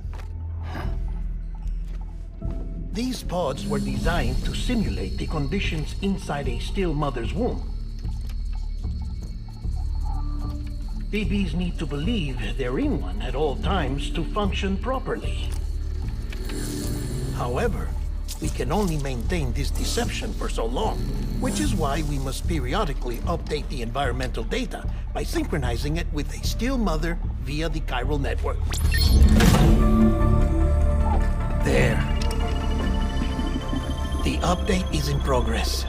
These pods were designed to simulate the conditions inside a still mother's womb. BBs need to believe they're in one at all times to function properly. However, we can only maintain this deception for so long, which is why we must periodically update the environmental data by synchronizing it with a still mother via the chiral network. There. The update is in progress.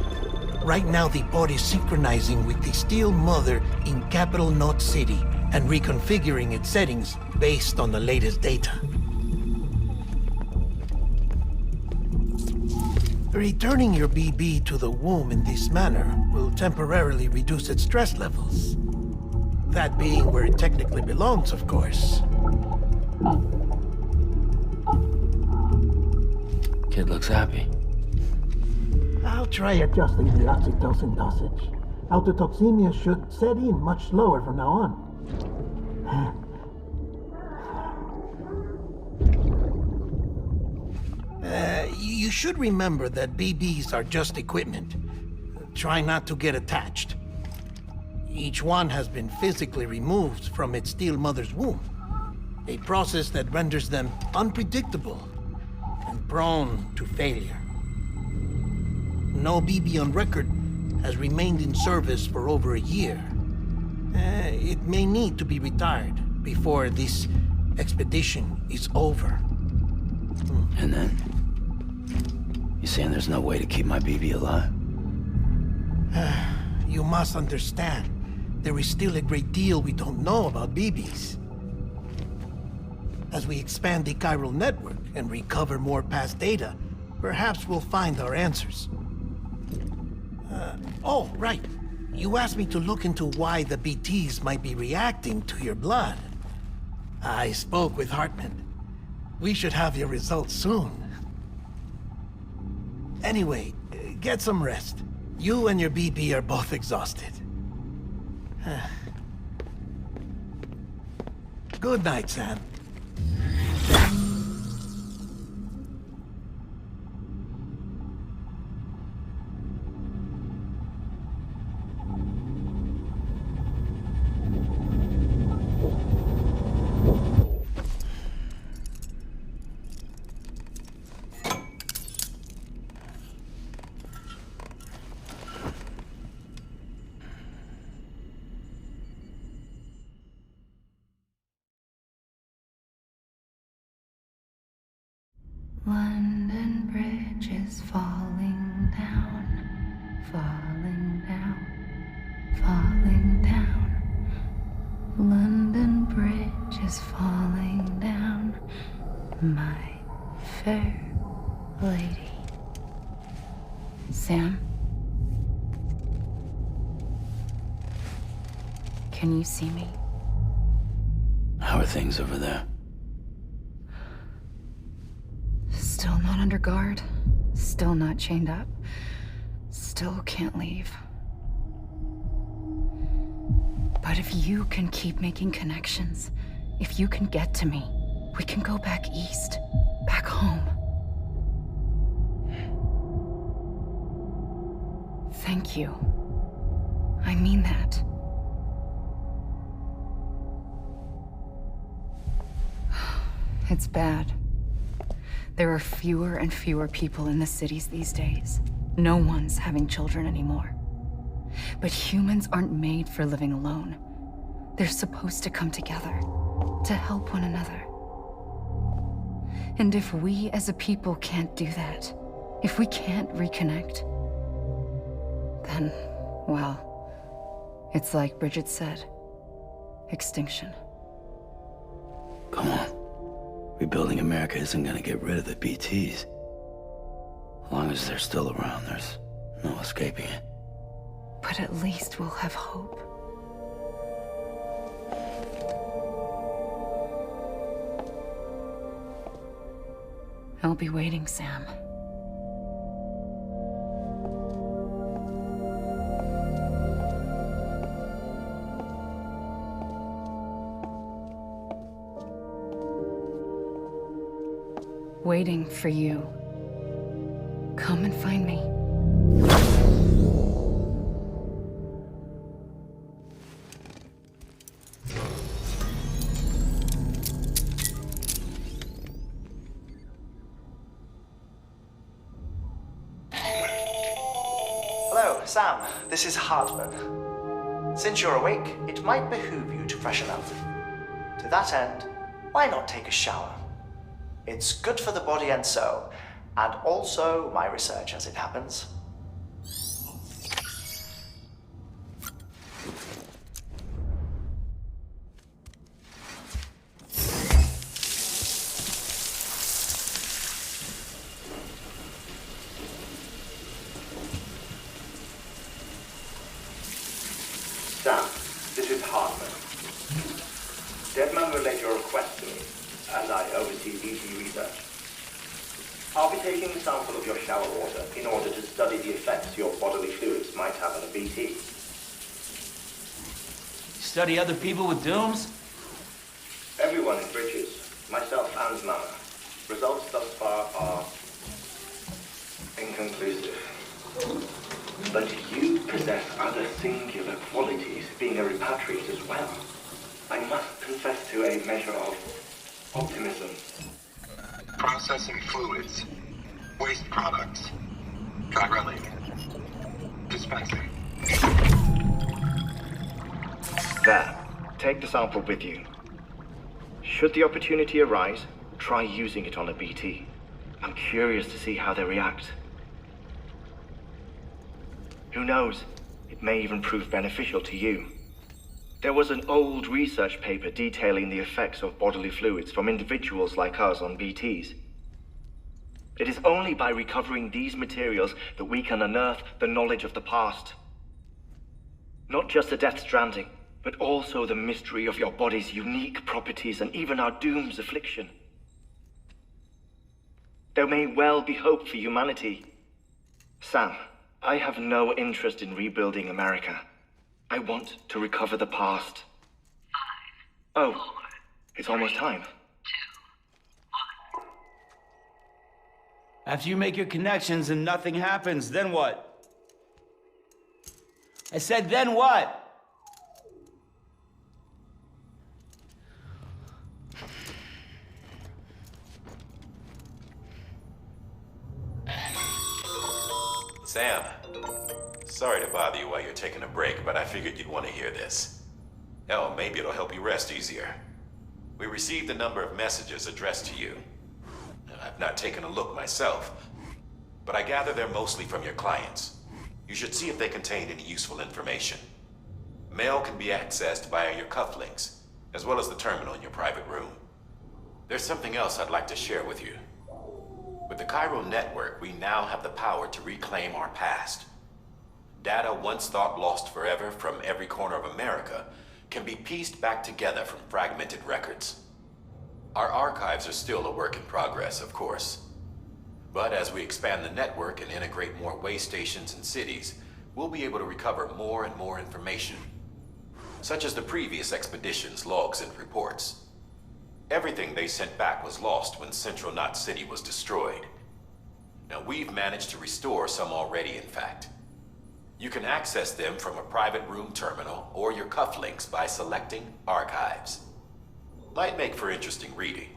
Right now, the pod is synchronizing with the still mother in capital Knot City and reconfiguring its settings based on the latest data. Returning your BB to the womb in this manner will temporarily reduce its stress levels. That being where it technically belongs, of course. Kid looks happy. I'll try adjusting the oxytocin dosage. Autotoxemia should set in much slower from now on. You should remember that BBs are just equipment. Try not to get attached. Each one has been physically removed from its still mother's womb. A process that renders them unpredictable and prone to failure. No BB on record has remained in service for over a year. It may need to be retired before this expedition is over. And then? You saying there's no way to keep my BB alive? You must understand, there is still a great deal we don't know about BBs. As we expand the chiral network and recover more past data, perhaps we'll find our answers. Oh, right. You asked me to look into why the BTs might be reacting to your blood. I spoke with Hartman. We should have your results soon. Anyway, get some rest. You and your BB are both exhausted. Good night, Sam. London Bridge is falling down, falling down, falling down. London Bridge is falling down, my fair lady. Sam? Can you see me? How are things over there? Still not under guard. Still not chained up. Still can't leave. But if you can keep making connections, if you can get to me, we can go back east. Back home. Thank you. I mean that. It's bad. There are fewer and fewer people in the cities these days. No one's having children anymore. But humans aren't made for living alone. They're supposed to come together, to help one another. And if we as a people can't do that, if we can't reconnect, then, well, it's like Bridget said, extinction. Come on. Rebuilding America isn't gonna get rid of the BTs. As long as they're still around, there's no escaping it. But at least we'll have hope. I'll be waiting, Sam. Waiting for you. Come and find me. Hello, Sam. This is Hardman. Since you're awake, it might behoove you to freshen up. To that end, why not take a shower? It's good for the body and soul, and also my research as it happens. Sam, this is Hardman. Deadman relayed your request to me, as I oversee BT research. I'll be taking a sample of your shower water in order to study the effects your bodily fluids might have on a BT. Study other people with dooms? Everyone in Bridges, myself and Mama. Results thus far are inconclusive. But you possess other singular qualities, being a repatriate as well. I must confess to a measure of optimism. Processing fluids. Waste products. Drilling. Dispensing. There. Take the sample with you. Should the opportunity arise, try using it on a BT. I'm curious to see how they react. Who knows? It may even prove beneficial to you. There was an old research paper detailing the effects of bodily fluids from individuals like us on BTs. It is only by recovering these materials that we can unearth the knowledge of the past. Not just the Death Stranding, but also the mystery of your body's unique properties and even our doom's affliction. There may well be hope for humanity. Sam, I have no interest in rebuilding America. I want to recover the past. 5, oh, 4, it's almost time. 2, 1. After you make your connections and nothing happens, then what? I said, then what? Sam, sorry to bother you while you're taking a break, but I figured you'd want to hear this. Hell, maybe it'll help you rest easier. We received a number of messages addressed to you. I've not taken a look myself, but I gather they're mostly from your clients. You should see if they contain any useful information. Mail can be accessed via your cufflinks, as well as the terminal in your private room. There's something else I'd like to share with you. With the Cairo network, we now have the power to reclaim our past. Data once thought lost forever from every corner of America can be pieced back together from fragmented records. Our archives are still a work in progress, of course. But as we expand the network and integrate more way stations and cities, we'll be able to recover more and more information, such as the previous expedition's logs and reports. Everything they sent back was lost when Central Knot City was destroyed. Now, we've managed to restore some already, in fact. You can access them from a private room terminal or your cufflinks by selecting Archives. Might make for interesting reading.